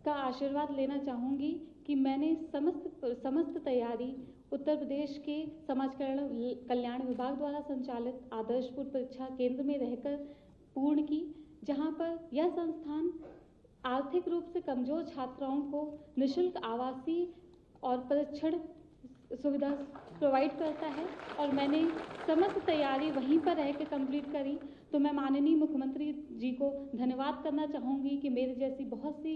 का आशीर्वाद लेना चाहूँगी कि मैंने समस्त तैयारी उत्तर प्रदेश के समाज कल्याण विभाग द्वारा संचालित आदर्शपुर परीक्षा केंद्र में रहकर पूर्ण की, जहाँ पर यह संस्थान आर्थिक रूप से कमजोर छात्राओं को निःशुल्क आवासीय और परीक्षण सुविधा प्रोवाइड करता है और मैंने समस्त तैयारी वहीं पर रह के कंप्लीट करी। तो मैं माननीय मुख्यमंत्री जी को धन्यवाद करना चाहूँगी कि मेरे जैसी बहुत सी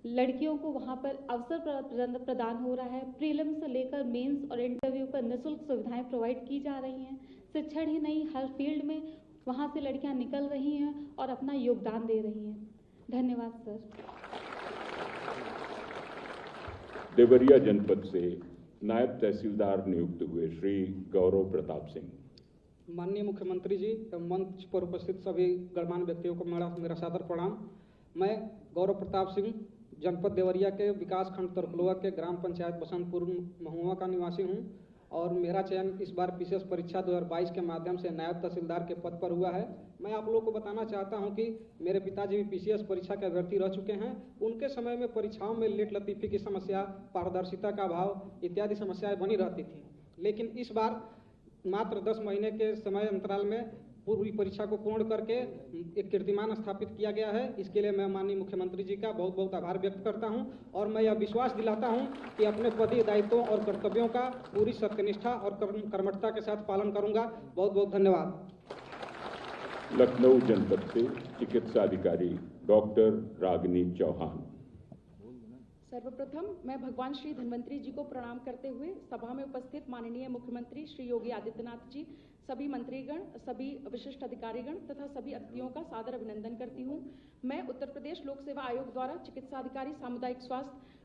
लड़कियों को वहाँ पर अवसर प्रदान हो रहा है। प्रीलिम्स से लेकर मेंस और इंटरव्यू पर निःशुल्क सुविधाएं प्रोवाइड की जा रही हैं। शिक्षण ही नहीं, हर फील्ड में वहाँ से लड़कियाँ निकल रही हैं और अपना योगदान दे रही हैं। धन्यवाद सर। देवरिया जनपद से नायब तहसीलदार नियुक्त हुए श्री गौरव प्रताप सिंह। माननीय मुख्यमंत्री जी, मंच पर उपस्थित सभी गणमान्य व्यक्तियों को मेरा सादर प्रणाम। मैं गौरव प्रताप सिंह जनपद देवरिया के विकास खंड तरकुलवा के ग्राम पंचायत बसंतपुर महुआ का निवासी हूं और मेरा चयन इस बार पीसीएस परीक्षा 2022 के माध्यम से नायब तहसीलदार के पद पर हुआ है। मैं आप लोगों को बताना चाहता हूं कि मेरे पिताजी भी पीसीएस परीक्षा के अभ्यर्थी रह चुके हैं। उनके समय में परीक्षाओं में लेट लतीफ़ी की समस्या, पारदर्शिता का अभाव इत्यादि समस्याएं बनी रहती थी, लेकिन इस बार मात्र 10 महीने के समय अंतराल में पूरी परीक्षा को पूर्ण करके एक कीर्तिमान स्थापित किया गया है। इसके लिए मैं माननीय मुख्यमंत्री जी का बहुत बहुत आभार व्यक्त करता हूं और मैं यह विश्वास दिलाता हूं कि अपने पदीय दायित्वों और कर्तव्यों का पूरी सत्यनिष्ठा और कर्मठता के साथ पालन करूंगा। बहुत बहुत धन्यवाद। लखनऊ जनपद से चिकित्सा अधिकारी डॉक्टर रागिनी चौहान। सर्वप्रथम मैं भगवान श्री धन्वंतरी जी को प्रणाम करते हुए सभा में उपस्थित माननीय मुख्यमंत्री श्री योगी आदित्यनाथ जी, सभी मंत्रीगण, सभी विशिष्ट अधिकारीगण तथा सभी अतिथियों का सादर अभिनंदन करती हूँ। मैं उत्तर प्रदेश लोक सेवा आयोग द्वारा चिकित्सा अधिकारी सामुदायिक स्वास्थ्य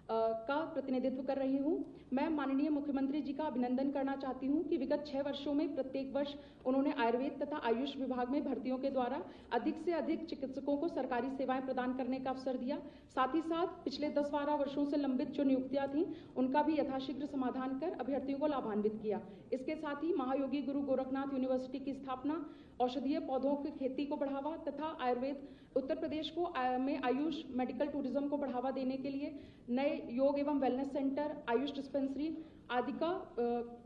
का प्रतिनिधित्व कर रही हूँ। मैं माननीय मुख्यमंत्री जी का अभिनंदन करना चाहती हूँ कि विगत 6 वर्षों में प्रत्येक वर्ष उन्होंने आयुर्वेद तथा आयुष विभाग में भर्तियों के द्वारा अधिक से अधिक चिकित्सकों को सरकारी सेवाएं प्रदान करने का अवसर दिया। साथ ही साथ पिछले 10-12 वर्षों से लंबित जो नियुक्तियां थीं उनका भी यथाशीघ्र समाधान कर अभ्यर्थियों को लाभान्वित किया। इसके साथ ही महायोगी गुरु गोरखनाथ यूनिवर्सिटी की स्थापना, औषधीय पौधों की खेती को बढ़ावा तथा आयुर्वेद उत्तर प्रदेश को में आयुष मेडिकल टूरिज्म को बढ़ावा देने के लिए नए योग एवं वेलनेस सेंटर, आयुष डिस्पेंसरी आदि का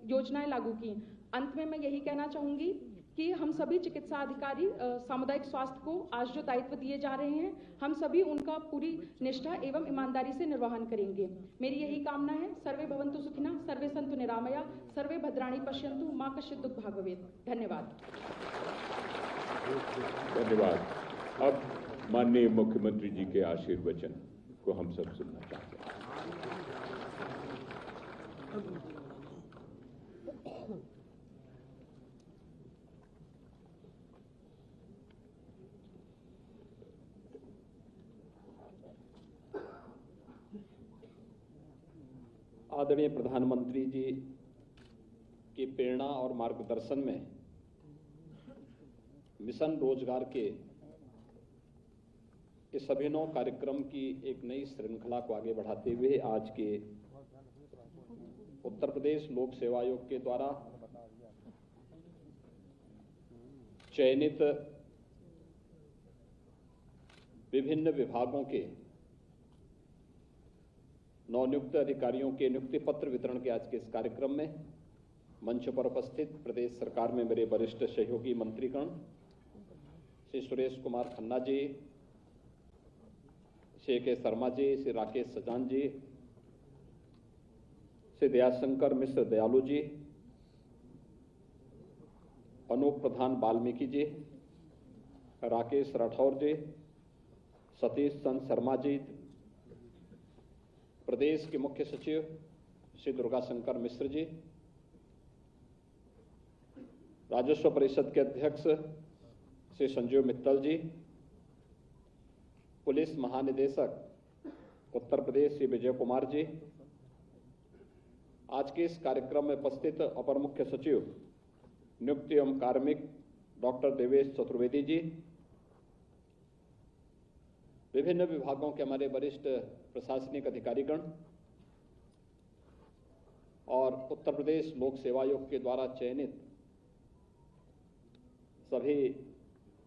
योजनाएं लागू की। अंत में मैं यही कहना चाहूँगी कि हम सभी चिकित्सा अधिकारी सामुदायिक स्वास्थ्य को आज जो दायित्व दिए जा रहे हैं, हम सभी उनका पूरी निष्ठा एवं ईमानदारी से निर्वहन करेंगे। मेरी यही कामना है। सर्वे भवन्तु सुखिनः, सर्वे सन्तु निरामया, सर्वे भद्राणि पश्यन्तु, मा कश्चित् दुःख भाग् भवेत्। धन्यवाद। धन्यवाद। अब माननीय मुख्यमंत्री जी के आशीर्वचन को हम सब सुनना चाहते हैं। आदरणीय प्रधानमंत्री जी की प्रेरणा और मार्गदर्शन में मिशन रोजगार के इस अभिनव कार्यक्रम की एक नई श्रृंखला को आगे बढ़ाते हुए आज के उत्तर प्रदेश लोक सेवा आयोग के द्वारा चयनित विभिन्न विभागों के नवनियुक्त अधिकारियों के नियुक्ति पत्र वितरण के आज के इस कार्यक्रम में मंच पर उपस्थित प्रदेश सरकार में मेरे वरिष्ठ सहयोगी मंत्रीगण श्री सुरेश कुमार खन्ना जी, श्री के शर्मा जी, श्री राकेश सजान जी, श्री दयाशंकर मिश्र दयालु जी, अनूप प्रधान वाल्मीकि जी, राकेश राठौर जी, सतीश चंद्र शर्मा जी, प्रदेश के मुख्य सचिव श्री दुर्गाशंकर मिश्र जी, राजस्व परिषद के अध्यक्ष श्री संजीव मित्तल जी, पुलिस महानिदेशक उत्तर प्रदेश श्री विजय कुमार जी, आज के इस कार्यक्रम में उपस्थित अपर मुख्य सचिव नियुक्ति एवं कार्मिक डॉक्टर देवेश चतुर्वेदी जी, विभिन्न विभागों के हमारे वरिष्ठ प्रशासनिक अधिकारीगण और उत्तर प्रदेश लोक सेवा आयोग के द्वारा चयनित सभी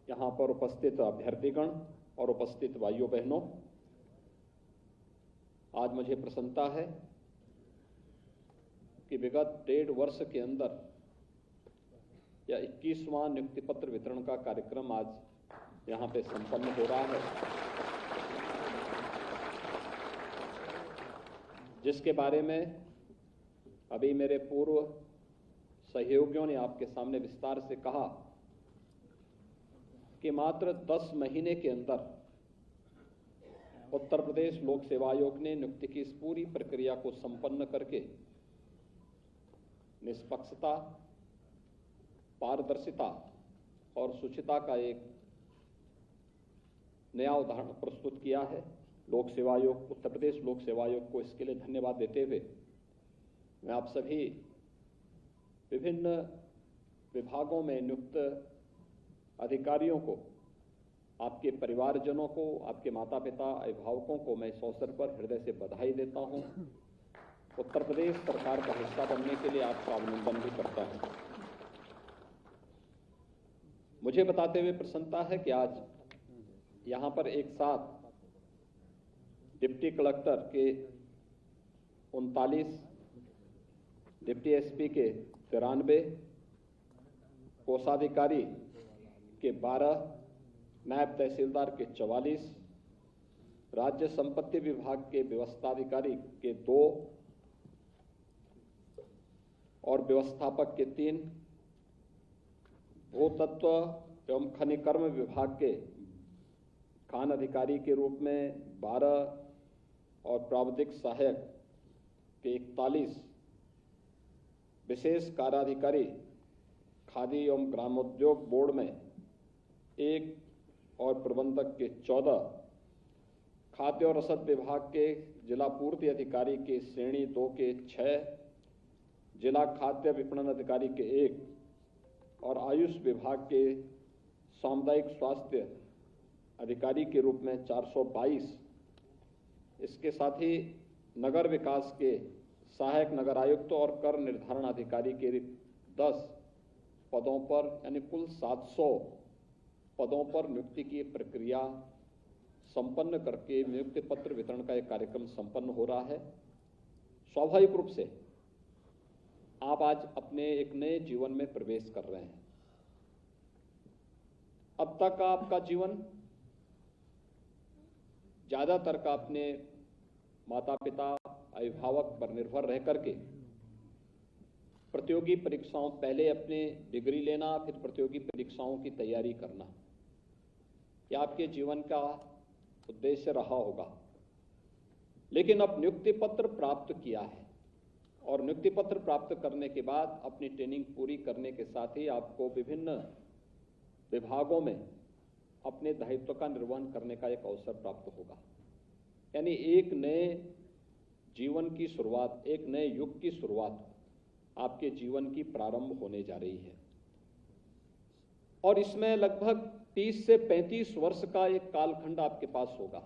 यहाँ पर उपस्थित अभ्यर्थीगण और उपस्थित भाइयों बहनों, आज मुझे प्रसन्नता है कि विगत 1.5 वर्ष के अंदर या 21वां नियुक्ति पत्र वितरण का कार्यक्रम आज यहाँ पे संपन्न हो रहा है, जिसके बारे में अभी मेरे पूर्व सहयोगियों ने आपके सामने विस्तार से कहा कि मात्र 10 महीने के अंदर उत्तर प्रदेश लोक सेवा आयोग ने नियुक्ति की इस पूरी प्रक्रिया को संपन्न करके निष्पक्षता, पारदर्शिता और शुचिता का एक नया उदाहरण प्रस्तुत किया है। लोक सेवा आयोग, उत्तर प्रदेश लोक सेवा आयोग को इसके लिए धन्यवाद देते हुए मैं आप सभी विभिन्न विभागों में नियुक्त अधिकारियों को, आपके परिवारजनों को, आपके माता पिता, अभिभावकों को मैं इस अवसर पर हृदय से बधाई देता हूं। उत्तर प्रदेश सरकार का हिस्सा बनने के लिए आपका अभिनंदन भी करता हूं। मुझे बताते हुए प्रसन्नता है कि आज यहां पर एक साथ डिप्टी कलेक्टर के 39, डिप्टी एसपी के 93, कोषाधिकारी के 12, नायब तहसीलदार के 44, राज्य संपत्ति विभाग के व्यवस्थाधिकारी के 2 और व्यवस्थापक के 3, भूतत्व एवं खनिकर्म विभाग के खान अधिकारी के रूप में 12 और प्राविधिक सहायक के 41, विशेष कार्याधिकारी खादी एवं ग्रामोद्योग बोर्ड में 1 और प्रबंधक के 14, खाद्य और रसद विभाग के जिला पूर्ति अधिकारी के श्रेणी 2 के 6, जिला खाद्य विपणन अधिकारी के 1 और आयुष विभाग के सामुदायिक स्वास्थ्य अधिकारी के रूप में 422, इसके साथ ही नगर विकास के सहायक नगर आयुक्त और कर निर्धारण अधिकारी के 10 पदों पर यानी कुल 700 पदों पर नियुक्ति की प्रक्रिया संपन्न करके नियुक्ति पत्र वितरण का एक कार्यक्रम संपन्न हो रहा है। स्वाभाविक रूप से आप आज अपने एक नए जीवन में प्रवेश कर रहे हैं। अब तक का आपका जीवन ज्यादातर का अपने माता पिता, अभिभावक पर निर्भर रह करके प्रतियोगी परीक्षाओं, पहले अपने डिग्री लेना, फिर प्रतियोगी परीक्षाओं की तैयारी करना, यह आपके जीवन का उद्देश्य रहा होगा। लेकिन अब नियुक्ति पत्र प्राप्त किया है और नियुक्ति पत्र प्राप्त करने के बाद अपनी ट्रेनिंग पूरी करने के साथ ही आपको विभिन्न विभागों में अपने दायित्व का निर्वहन करने का एक अवसर प्राप्त होगा। यानी एक नए जीवन की शुरुआत, एक नए युग की शुरुआत आपके जीवन की प्रारंभ होने जा रही है और इसमें लगभग 30 से 35 वर्ष का एक कालखंड आपके पास होगा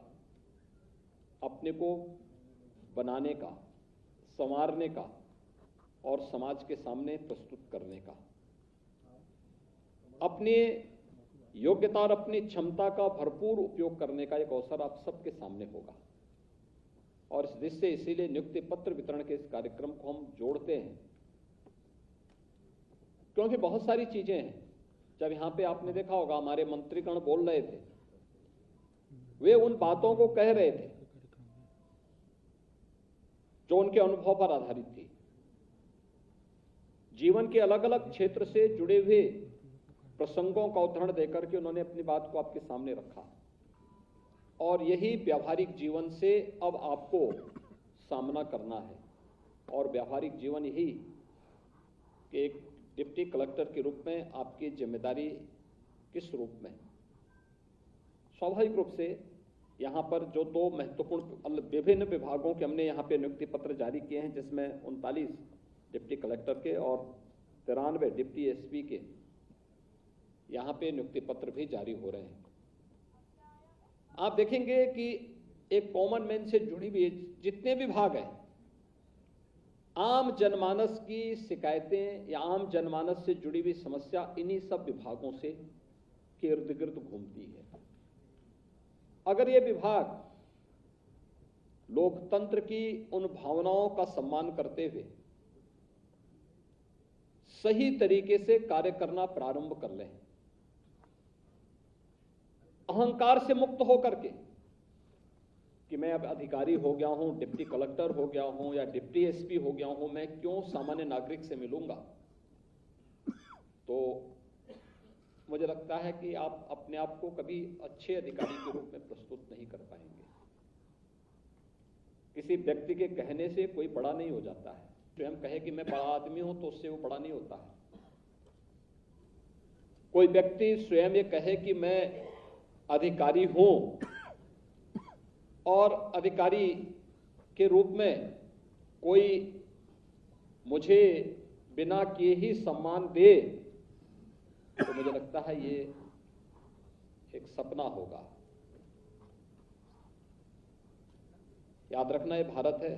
अपने को बनाने का, संवारने का और समाज के सामने प्रस्तुत करने का। अपने योग्यता और अपनी क्षमता का भरपूर उपयोग करने का एक अवसर आप सबके सामने होगा और इस दृष्टि से इसीलिए नियुक्ति पत्र वितरण के इस कार्यक्रम को हम जोड़ते हैं, क्योंकि बहुत सारी चीजें हैं। जब यहां पे आपने देखा होगा हमारे मंत्रीगण बोल रहे थे, वे उन बातों को कह रहे थे जो उनके अनुभव पर आधारित थी। जीवन के अलग अलग क्षेत्र से जुड़े हुए प्रसंगों का उदाहरण देकर के उन्होंने अपनी बात को आपके सामने रखा और यही व्यावहारिक जीवन से अब आपको सामना करना है। और व्यावहारिक जीवन यही कि एक डिप्टी कलेक्टर के रूप में आपकी जिम्मेदारी किस रूप में। स्वाभाविक रूप से यहाँ पर जो दो महत्वपूर्ण विभिन्न विभागों के हमने यहाँ पे नियुक्ति पत्र जारी किए हैं, जिसमें 39 डिप्टी कलेक्टर के और 93 डिप्टी एसपी के यहाँ पे नियुक्ति पत्र भी जारी हो रहे हैं। आप देखेंगे कि एक कॉमन मैन से जुड़ी हुई जितने विभाग हैं, आम जनमानस की शिकायतें या आम जनमानस से जुड़ी हुई समस्या इन्हीं सब विभागों से के इर्द गिर्द घूमती है। अगर ये विभाग लोकतंत्र की उन भावनाओं का सम्मान करते हुए सही तरीके से कार्य करना प्रारंभ कर लें, अहंकार से मुक्त होकर के कि मैं अब अधिकारी हो गया हूं, डिप्टी कलेक्टर हो गया हूं या डिप्टी एसपी हो गया हूं, मैं क्यों सामान्य नागरिक से मिलूंगा, तो मुझे लगता है कि आप अपने आप को कभी अच्छे अधिकारी के रूप में प्रस्तुत नहीं कर पाएंगे। किसी व्यक्ति के कहने से कोई बड़ा नहीं हो जाता है। स्वयं कहे कि मैं बड़ा आदमी हूं तो उससे वो बड़ा नहीं होता है। कोई व्यक्ति स्वयं ये कहे कि मैं अधिकारी हूं और अधिकारी के रूप में कोई मुझे बिना किए ही सम्मान दे, तो मुझे लगता है ये एक सपना होगा। याद रखना, ये भारत है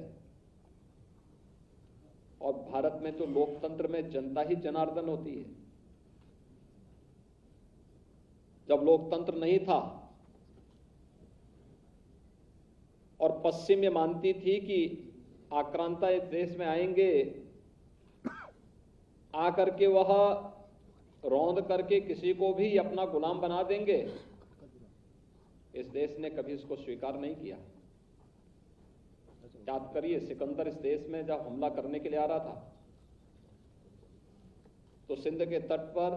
और भारत में तो लोकतंत्र में जनता ही जनार्दन होती है। जब लोकतंत्र नहीं था और पश्चिम ये मानती थी कि आक्रांता इस देश में आएंगे, आकर के वह रौंद करके किसी को भी अपना गुलाम बना देंगे, इस देश ने कभी इसको स्वीकार नहीं किया। याद करिए, सिकंदर इस देश में जब हमला करने के लिए आ रहा था तो सिंध के तट पर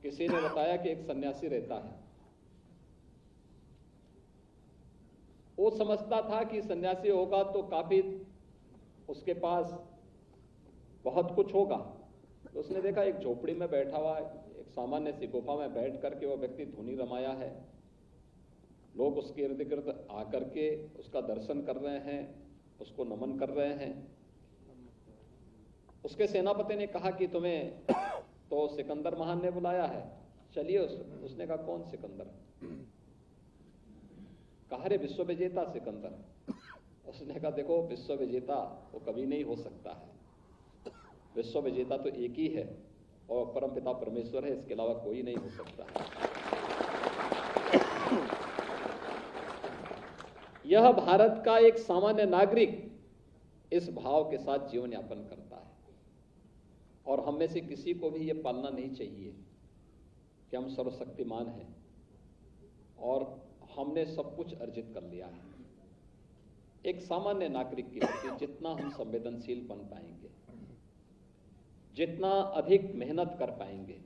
किसी ने बताया कि एक सन्यासी रहता है। वो समझता था कि सन्यासी होगा तो काफी उसके पास बहुत कुछ होगा, तो उसने देखा एक झोपड़ी में बैठा हुआ है, एक सामान्य सी गुफा में बैठ करके वो व्यक्ति धुनी रमाया है। लोग उसके इर्द गिर्द आकर के उसका दर्शन कर रहे हैं, उसको नमन कर रहे हैं। उसके सेनापति ने कहा कि तुम्हें तो सिकंदर महान ने बुलाया है, चलिए। उसने कहा कौन सिकंदर? कहा रे विश्व विजेता सिकंदर। उसने कहा देखो, विश्व विजेता वो कभी नहीं हो सकता है, विश्व विजेता तो एक ही है और परमपिता परमेश्वर है, इसके अलावा कोई नहीं हो सकता है। यह भारत का एक सामान्य नागरिक इस भाव के साथ जीवन यापन करता है और हम में से किसी को भी यह पालना नहीं चाहिए कि हम सर्वशक्तिमान हैं और हमने सब कुछ अर्जित कर लिया है। एक सामान्य नागरिक के प्रति जितना हम संवेदनशील बन पाएंगे, जितना अधिक मेहनत कर पाएंगे,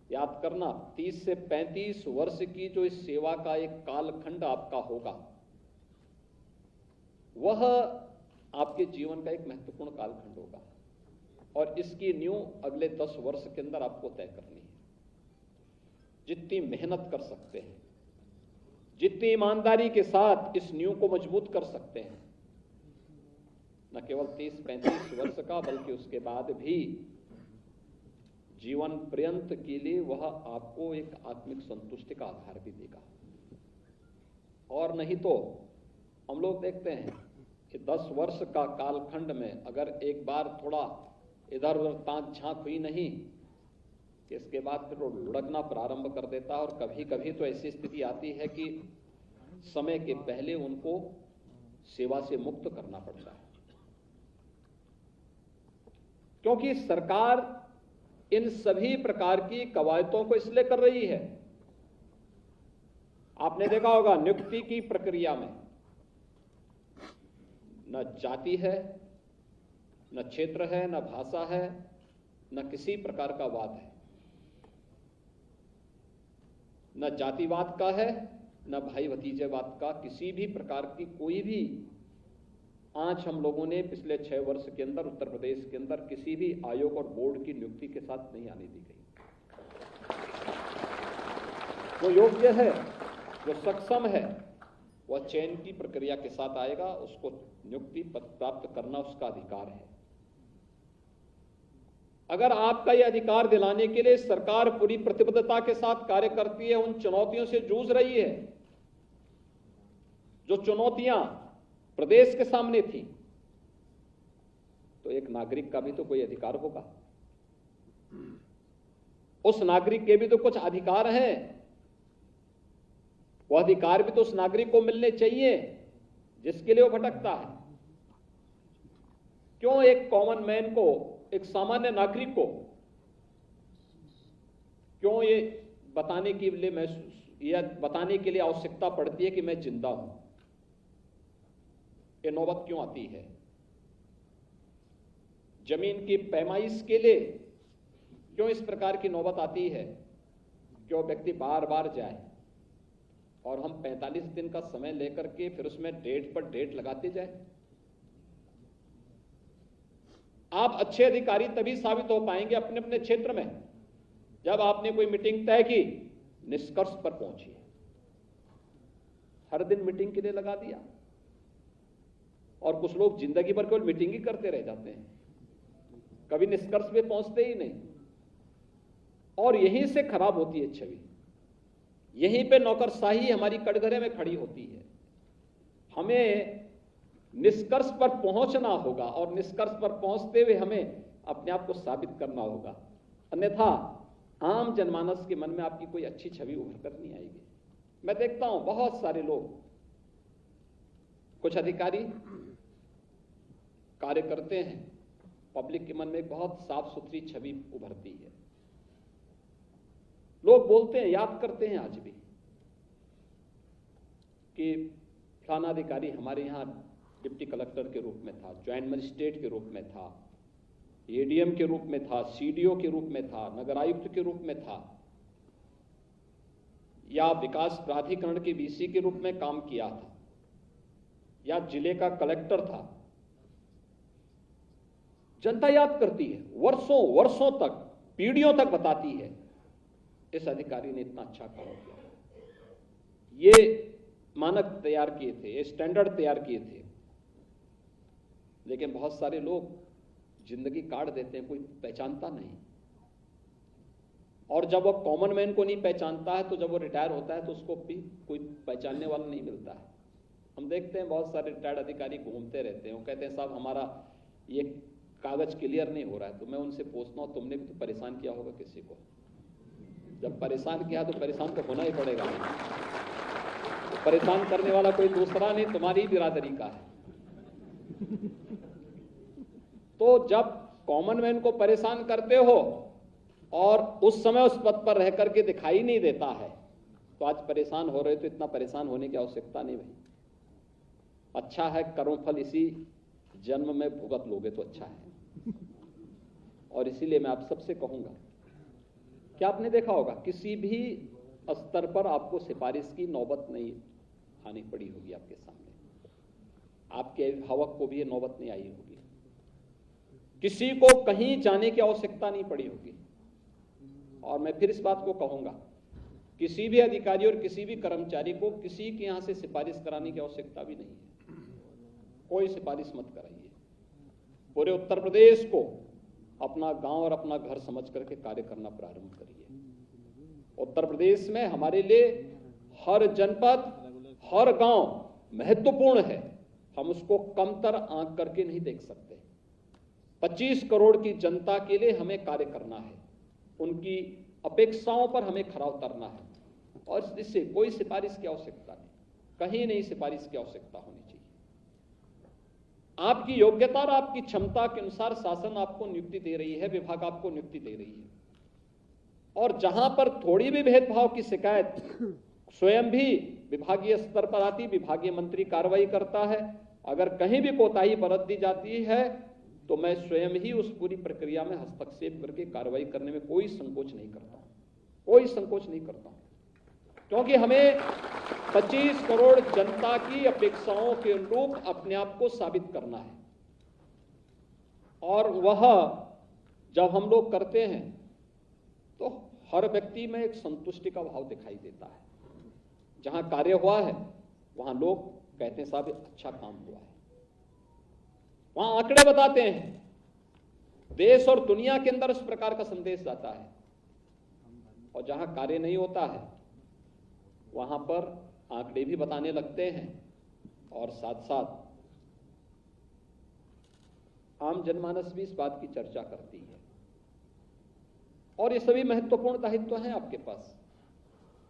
याद करना 30 से 35 वर्ष की जो इस सेवा का एक कालखंड आपका होगा, वह आपके जीवन का एक महत्वपूर्ण कालखंड होगा और इसकी नींव अगले 10 वर्ष के अंदर आपको तय करनी है। जितनी मेहनत कर सकते हैं, जितनी ईमानदारी के साथ इस नींव को मजबूत कर सकते हैं, न केवल 30-35 वर्ष का बल्कि उसके बाद भी जीवन पर्यंत के लिए वह आपको एक आत्मिक संतुष्टि का आधार भी देगा। और नहीं तो हम लोग देखते हैं कि 10 वर्ष का कालखंड में अगर एक बार थोड़ा इधर उधर ताक झांक हुई नहीं, इसके बाद फिर वो लुढ़कना प्रारंभ कर देता है और कभी कभी तो ऐसी स्थिति आती है कि समय के पहले उनको सेवा से मुक्त करना पड़ता है, क्योंकि सरकार इन सभी प्रकार की कवायदों को इसलिए कर रही है। आपने देखा होगा नियुक्ति की प्रक्रिया में न जाति है, न क्षेत्र है, न भाषा है, न किसी प्रकार का वाद है, न जातिवाद का है, न भाई भतीजेवाद का। किसी भी प्रकार की कोई भी आंच हम लोगों ने पिछले 6 वर्ष के अंदर उत्तर प्रदेश के अंदर किसी भी आयोग और बोर्ड की नियुक्ति के साथ नहीं आने दी गई। जो योग्य है, जो सक्षम है, वह चयन की प्रक्रिया के साथ आएगा। उसको नियुक्ति पद प्राप्त करना उसका अधिकार है। अगर आपका यह अधिकार दिलाने के लिए सरकार पूरी प्रतिबद्धता के साथ कार्य करती है, उन चुनौतियों से जूझ रही है जो चुनौतियां प्रदेश के सामने थी, तो एक नागरिक का भी तो कोई अधिकार होगा। उस नागरिक के भी तो कुछ अधिकार हैं। वो अधिकार भी तो उस नागरिक को मिलने चाहिए जिसके लिए वो भटकता है। क्यों एक कॉमन मैन को, एक सामान्य नागरिक को क्यों ये बताने के लिए आवश्यकता पड़ती है कि मैं जिंदा हूं? ये नौबत क्यों आती है? जमीन की पैमाइश के लिए क्यों इस प्रकार की नौबत आती है? क्यों व्यक्ति बार बार जाए और हम 45 दिन का समय लेकर के फिर उसमें डेट पर डेट लगाते जाए? आप अच्छे अधिकारी तभी साबित हो पाएंगे अपने अपने क्षेत्र में जब आपने कोई मीटिंग तय की, निष्कर्ष पर पहुंची। हर दिन मीटिंग के लिए लगा दिया और कुछ लोग जिंदगी भर केवल मीटिंग ही करते रह जाते हैं, कभी निष्कर्ष पे पहुंचते ही नहीं। और यहीं से खराब होती है छवि, यहीं पे नौकरशाही हमारी कटघरे में खड़ी होती है। हमें निष्कर्ष पर पहुंचना होगा और निष्कर्ष पर पहुंचते हुए हमें अपने आप को साबित करना होगा, अन्यथा आम जनमानस के मन में आपकी कोई अच्छी छवि उभर कर नहीं आएगी। मैं देखता हूं बहुत सारे लोग, कुछ अधिकारी कार्य करते हैं, पब्लिक के मन में बहुत साफ सुथरी छवि उभरती है। लोग बोलते हैं, याद करते हैं आज भी कि फलाना अधिकारी हमारे यहां डिप्टी कलेक्टर के रूप में था, ज्वाइंट मजिस्ट्रेट के रूप में था, एडीएम के रूप में था, सीडीओ के रूप में था, नगर आयुक्त के रूप में था, या विकास प्राधिकरण के वीसी के रूप में काम किया था, या जिले का कलेक्टर था। जनता याद करती है, वर्षों वर्षों तक, पीढ़ियों तक बताती है इस अधिकारी ने इतना अच्छा काम किया। ये मानक तैयार किए थे, ये स्टैंडर्ड तैयार किए थे। लेकिन बहुत सारे लोग जिंदगी काट देते हैं, कोई पहचानता नहीं। और जब वो कॉमन मैन को नहीं पहचानता है तो जब वो रिटायर होता है तो उसको भी कोई पहचानने वाला नहीं मिलता है। हम देखते हैं बहुत सारे रिटायर्ड अधिकारी घूमते रहते हैं, वो कहते हैं साहब हमारा ये कागज क्लियर नहीं हो रहा है। तो मैं उनसे पूछता हूं, तुमने भी तो परेशान किया होगा किसी को? जब परेशान किया तो परेशान तो होना ही पड़ेगा। तो परेशान करने वाला कोई दूसरा नहीं, तुम्हारी बिरादरी का है। तो जब कॉमन मैन को परेशान करते हो और उस समय उस पद पर रह करके दिखाई नहीं देता है, तो आज परेशान हो रहे तो इतना परेशान होने की आवश्यकता नहीं भाई। अच्छा है, कर्मफल इसी जन्म में भुगत लोगे तो अच्छा है। और इसीलिए मैं आप सबसे कहूंगा कि आपने देखा होगा किसी भी स्तर पर आपको सिफारिश की नौबत नहीं आनी पड़ी होगी आपके सामने, आपके अभिभावक को भी ये नौबत नहीं आई होगी, किसी को कहीं जाने की आवश्यकता नहीं पड़ी होगी। और मैं फिर इस बात को कहूंगा, किसी भी अधिकारी और किसी भी कर्मचारी को किसी के यहां से सिफारिश कराने की आवश्यकता भी नहीं है। कोई सिफारिश मत कराइए। पूरे उत्तर प्रदेश को अपना गांव और अपना घर समझ करके कार्य करना प्रारंभ करिए। उत्तर प्रदेश में हमारे लिए हर जनपद, हर गांव महत्वपूर्ण है। हम उसको कमतर आंक करके नहीं देख सकते। 25 करोड़ की जनता के लिए हमें कार्य करना है, उनकी अपेक्षाओं पर हमें खरा उतरना है। और इससे कोई सिफारिश की आवश्यकता नहीं, कहीं नहीं सिफारिश की आवश्यकता होनी चाहिए। आपकी योग्यता और आपकी क्षमता के अनुसार शासन आपको नियुक्ति दे रही है, विभाग आपको नियुक्ति दे रही है। और जहां पर थोड़ी भी भेदभाव की शिकायत स्वयं भी विभागीय स्तर पर आती, विभागीय मंत्री कार्रवाई करता है। अगर कहीं भी कोताही बरत दी जाती है तो मैं स्वयं ही उस पूरी प्रक्रिया में हस्तक्षेप करके कार्रवाई करने में कोई संकोच नहीं करता हूं, कोई संकोच नहीं करता हूं, क्योंकि हमें 25 करोड़ जनता की अपेक्षाओं के अनुरूप अपने आप को साबित करना है। और वह जब हम लोग करते हैं तो हर व्यक्ति में एक संतुष्टि का भाव दिखाई देता है। जहां कार्य हुआ है वहां लोग कहते हैं साहब अच्छा काम हुआ है, वहां आंकड़े बताते हैं, देश और दुनिया के अंदर इस प्रकार का संदेश जाता है। और जहां कार्य नहीं होता है वहां पर आंकड़े भी बताने लगते हैं और साथ साथ आम जनमानस भी इस बात की चर्चा करती है। और ये सभी महत्वपूर्ण दायित्व हैं आपके पास,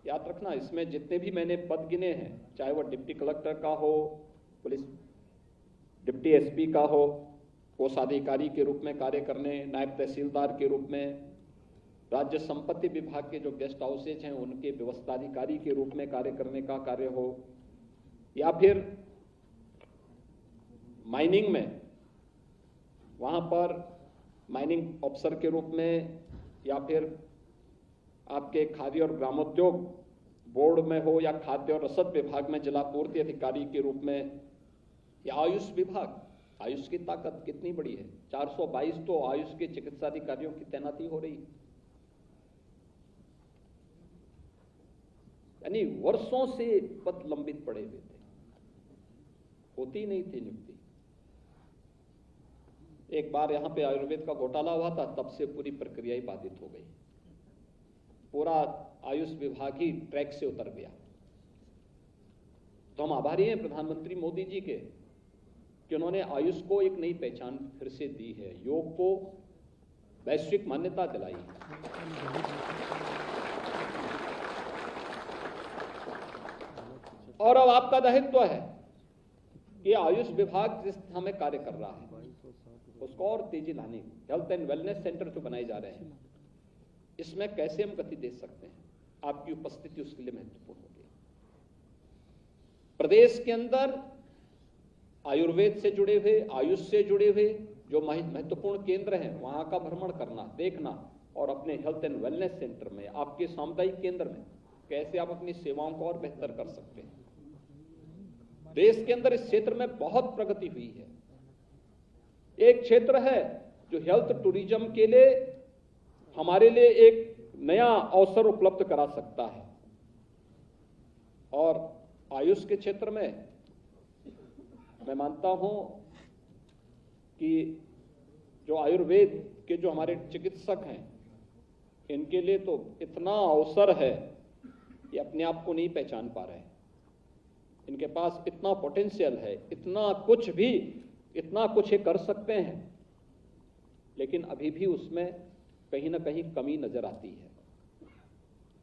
याद रखना। इसमें जितने भी मैंने पद गिने हैं, चाहे वो डिप्टी कलेक्टर का हो, पुलिस डिप्टी एसपी का हो, कोषाधिकारी के रूप में कार्य करने, नायब तहसीलदार के रूप में, राज्य संपत्ति विभाग के जो गेस्ट हाउसेज हैं उनके व्यवस्थाधिकारी के रूप में कार्य करने का कार्य हो, या फिर माइनिंग में वहां पर माइनिंग अफसर के रूप में, या फिर आपके खाद्य और ग्रामोद्योग बोर्ड में हो, या खाद्य और रसद विभाग में जिला पूर्ति अधिकारी के रूप में, या आयुष विभाग। आयुष की ताकत कितनी बड़ी है, 422 तो आयुष के चिकित्सा अधिकारियों की तैनाती हो रही, यानी वर्षों से पद लंबित पड़े हुए थे, होती नहीं थी नियुक्ति। एक बार यहां पे आयुर्वेद का घोटाला हुआ था, तब से पूरी प्रक्रिया ही बाधित हो गई, पूरा आयुष विभाग ही ट्रैक से उतर गया। तो हम आभारी हैं प्रधानमंत्री मोदी जी के कि उन्होंने आयुष को एक नई पहचान फिर से दी है, योग को वैश्विक मान्यता दिलाई। और अब आपका दायित्व है कि आयुष विभाग जिस दिशा में कार्य कर रहा है उसको और तेजी लाने, हेल्थ एंड वेलनेस सेंटर जो बनाए जा रहे हैं, इसमें कैसे हम गति दे सकते हैं, आपकी उपस्थिति उसके लिए महत्वपूर्ण होगी। प्रदेश के अंदर आयुर्वेद से जुड़े हुए, आयुष से जुड़े हुए जो महत्वपूर्ण केंद्र हैं वहां का भ्रमण करना, देखना, और अपने हेल्थ एंड वेलनेस सेंटर में, आपके सामुदायिक केंद्र में कैसे आप अपनी सेवाओं को और बेहतर कर सकते हैं। देश के अंदर इस क्षेत्र में बहुत प्रगति हुई है। एक क्षेत्र है जो हेल्थ टूरिज्म के लिए हमारे लिए एक नया अवसर उपलब्ध करा सकता है, और आयुष के क्षेत्र में मैं मानता हूं कि जो आयुर्वेद के जो हमारे चिकित्सक हैं इनके लिए तो इतना अवसर है कि अपने आप को नहीं पहचान पा रहे हैं। इनके पास इतना पोटेंशियल है, इतना कुछ ये कर सकते हैं, लेकिन अभी भी उसमें कहीं ना कहीं कमी नजर आती है,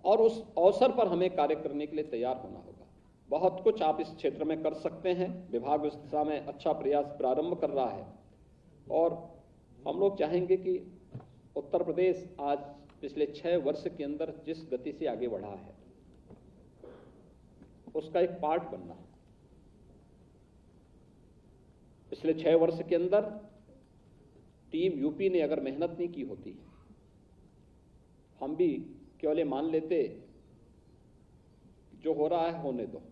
और उस अवसर पर हमें कार्य करने के लिए तैयार होना होगा। बहुत कुछ आप इस क्षेत्र में कर सकते हैं, विभाग उस दिशा में अच्छा प्रयास प्रारंभ कर रहा है, और हम लोग चाहेंगे कि उत्तर प्रदेश आज पिछले 6 वर्ष के अंदर जिस गति से आगे बढ़ा है उसका एक पार्ट बनना है। पिछले 6 वर्ष के अंदर टीम यूपी ने अगर मेहनत नहीं की होती, हम भी केवल मान लेते जो हो रहा है होने दो,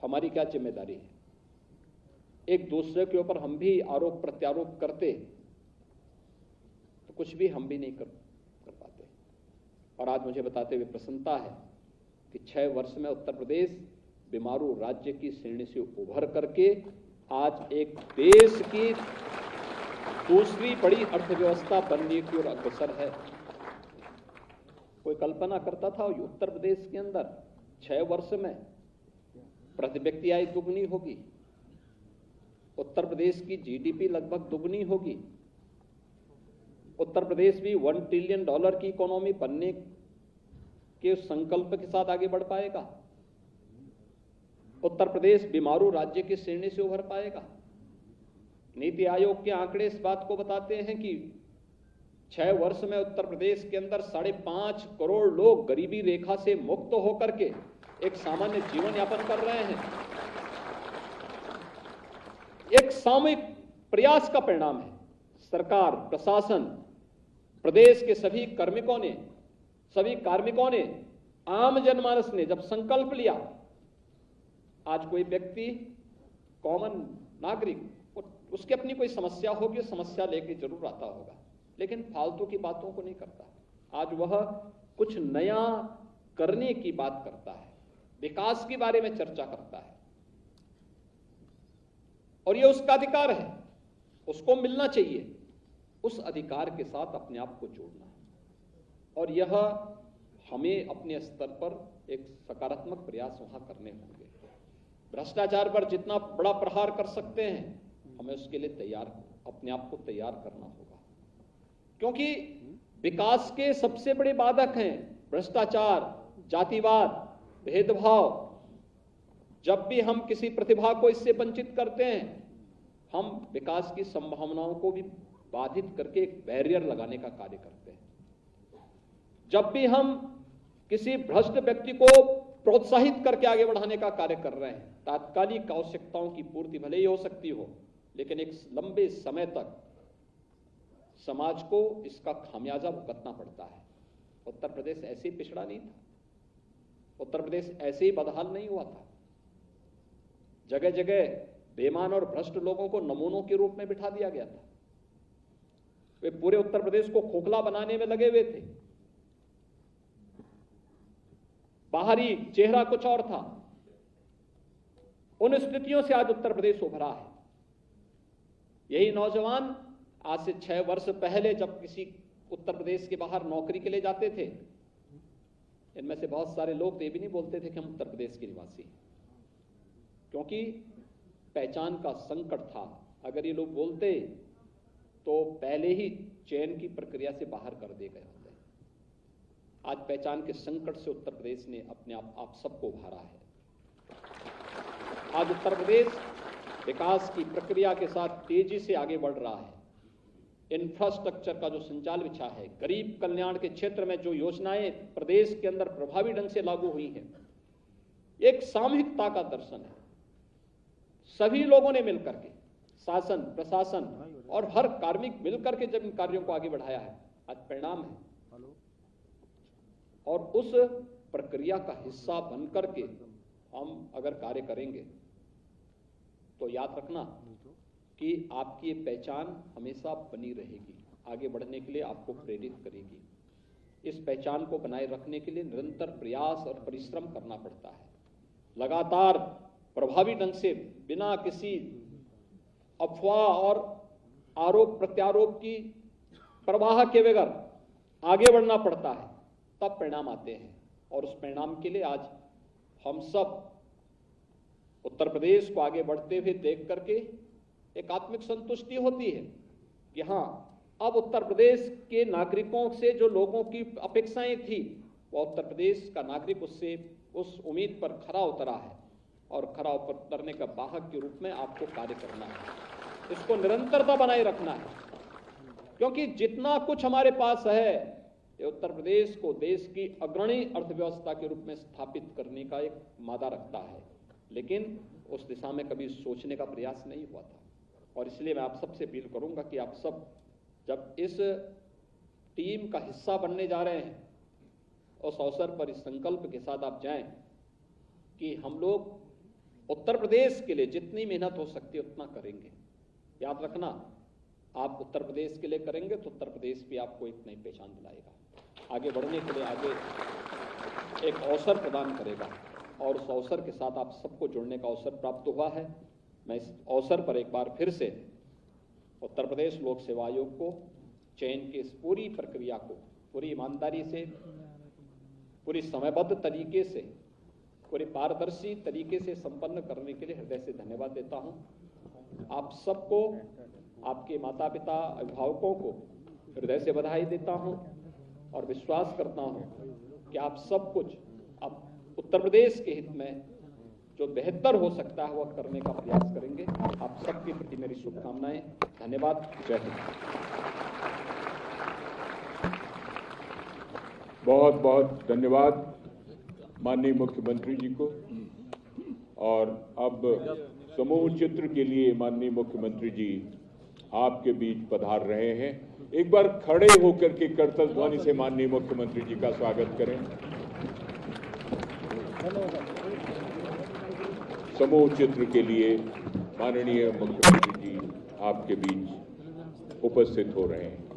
हमारी क्या जिम्मेदारी है। एक दूसरे के ऊपर हम भी आरोप प्रत्यारोप करते तो कुछ भी हम भी नहीं कर पाते। और आज मुझे बताते हुए प्रसन्नता है कि 6 वर्ष में उत्तर प्रदेश बीमारू राज्य की श्रेणी से उभर करके आज एक देश की दूसरी बड़ी अर्थव्यवस्था बनने की ओर अग्रसर है। कोई कल्पना करता था उत्तर प्रदेश के अंदर 6 वर्ष में प्रति व्यक्ति आय दुगनी होगी, उत्तर प्रदेश की जीडीपी लगभग दुगनी होगी, उत्तर प्रदेश भी $1 ट्रिलियन की इकोनॉमी बनने के संकल्प के साथ आगे बढ़ पाएगा, उत्तर प्रदेश बीमारू राज्य की श्रेणी से उभर पाएगा। नीति आयोग के आंकड़े इस बात को बताते हैं कि 6 वर्ष में उत्तर प्रदेश के अंदर 5.5 करोड़ लोग गरीबी रेखा से मुक्त होकर के एक सामान्य जीवन यापन कर रहे हैं। एक सामूहिक प्रयास का परिणाम है। सरकार, प्रशासन, प्रदेश के सभी कार्मिकों ने, आम जनमानस ने जब संकल्प लिया, आज कोई व्यक्ति, कॉमन नागरिक, उसकी अपनी कोई समस्या होगी, समस्या लेके जरूर आता होगा, लेकिन फालतू की बातों को नहीं करता। आज वह कुछ नया करने की बात करता है, विकास के बारे में चर्चा करता है, और यह उसका अधिकार है, उसको मिलना चाहिए। उस अधिकार के साथ अपने आप को जोड़ना है, और यह हमें अपने स्तर पर एक सकारात्मक प्रयास वहां करने होंगे। भ्रष्टाचार पर जितना बड़ा प्रहार कर सकते हैं, हमें उसके लिए अपने आप को तैयार करना होगा, क्योंकि विकास के सबसे बड़े बाधक हैं भ्रष्टाचार, जातिवाद, भेदभाव। जब भी हम किसी प्रतिभा को इससे वंचित करते हैं, हम विकास की संभावनाओं को भी बाधित करके एक बैरियर लगाने का कार्य करते हैं। जब भी हम किसी भ्रष्ट व्यक्ति को प्रोत्साहित करके आगे बढ़ाने का कार्य कर रहे हैं, तात्कालिक आवश्यकताओं की पूर्ति भले ही हो सकती हो, लेकिन एक लंबे समय तक समाज को इसका खामियाजा भुगतना पड़ता है। उत्तर प्रदेश ऐसे ही पिछड़ा नहीं था, उत्तर प्रदेश ऐसे ही बदहाल नहीं हुआ था। जगह जगह बेईमान और भ्रष्ट लोगों को नमूनों के रूप में बिठा दिया गया था। वे पूरे उत्तर प्रदेश को खोखला बनाने में लगे हुए थे। बाहरी चेहरा कुछ और था। उन स्थितियों से आज उत्तर प्रदेश उभरा है। यही नौजवान आज से 6 वर्ष पहले जब किसी उत्तर प्रदेश के बाहर नौकरी के लिए जाते थे, इनमें से बहुत सारे लोग तो ये भी नहीं बोलते थे कि हम उत्तर प्रदेश के निवासी हैं, क्योंकि पहचान का संकट था। अगर ये लोग बोलते तो पहले ही चयन की प्रक्रिया से बाहर कर दिए गए होते। आज पहचान के संकट से उत्तर प्रदेश ने अपने आप सबको उभारा है। आज उत्तर प्रदेश विकास की प्रक्रिया के साथ तेजी से आगे बढ़ रहा है। इंफ्रास्ट्रक्चर का जो संजाल बिछा है, गरीब कल्याण के क्षेत्र में जो योजनाएं प्रदेश के अंदर प्रभावी ढंग से लागू हुई हैं, एक सामूहिकता का दर्शन है। सभी लोगों ने मिलकर के, शासन, प्रशासन और हर कार्मिक मिलकर के जब इन कार्यों को आगे बढ़ाया है, आज परिणाम है। और उस प्रक्रिया का हिस्सा बनकर के हम अगर कार्य करेंगे तो याद रखना कि आपकी ये पहचान हमेशा बनी रहेगी, आगे बढ़ने के लिए आपको प्रेरित करेगी। इस पहचान को बनाए रखने के लिए निरंतर प्रयास और परिश्रम करना पड़ता है। लगातार प्रभावी ढंग से बिना किसी अफवाह और आरोप प्रत्यारोप की प्रवाह के बगैर आगे बढ़ना पड़ता है, तब परिणाम आते हैं। और उस परिणाम के लिए आज हम सब उत्तर प्रदेश को आगे बढ़ते हुए देख करके एक आत्मिक संतुष्टि होती है कि हाँ, अब उत्तर प्रदेश के नागरिकों से जो लोगों की अपेक्षाएं थी, वो उत्तर प्रदेश का नागरिक उससे उस उम्मीद पर खरा उतरा है, और खरा उतरने का वाहक के रूप में आपको कार्य करना है। इसको निरंतरता बनाए रखना है, क्योंकि जितना कुछ हमारे पास है, ये उत्तर प्रदेश को देश की अग्रणी अर्थव्यवस्था के रूप में स्थापित करने का एक मादा रखता है, लेकिन उस दिशा में कभी सोचने का प्रयास नहीं हुआ था। और इसलिए मैं आप सबसे अपील करूंगा कि आप सब जब इस टीम का हिस्सा बनने जा रहे हैं, उस अवसर पर इस संकल्प के साथ आप जाएं कि हम लोग उत्तर प्रदेश के लिए जितनी मेहनत हो सकती है उतना करेंगे। याद रखना, आप उत्तर प्रदेश के लिए करेंगे तो उत्तर प्रदेश भी आपको एक नई पहचान दिलाएगा, आगे बढ़ने के लिए आगे एक अवसर प्रदान करेगा, और उस अवसर के साथ आप सबको जुड़ने का अवसर प्राप्त हुआ है। मैं इस अवसर पर एक बार फिर से उत्तर प्रदेश लोक सेवा आयोग को चयन की इस पूरी प्रक्रिया को पूरी ईमानदारी से, पूरी समयबद्ध तरीके से, पूरी पारदर्शी तरीके से संपन्न करने के लिए हृदय से धन्यवाद देता हूं। आप सबको, आपके माता पिता, अभिभावकों को हृदय से बधाई देता हूं और विश्वास करता हूं कि आप सब कुछ अब उत्तर प्रदेश के हित में जो बेहतर हो सकता है वह करने का प्रयास करेंगे। आप सबके प्रति मेरी शुभकामनाएं। धन्यवाद। जय हिंद। बहुत बहुत धन्यवाद माननीय मुख्यमंत्री जी को। और अब समूह चित्र के लिए माननीय मुख्यमंत्री जी आपके बीच पधार रहे हैं। एक बार खड़े होकर के करतल ध्वनि से माननीय मुख्यमंत्री जी का स्वागत करें। समूह चित्र के लिए माननीय मुख्यमंत्री जी आपके बीच उपस्थित हो रहे हैं।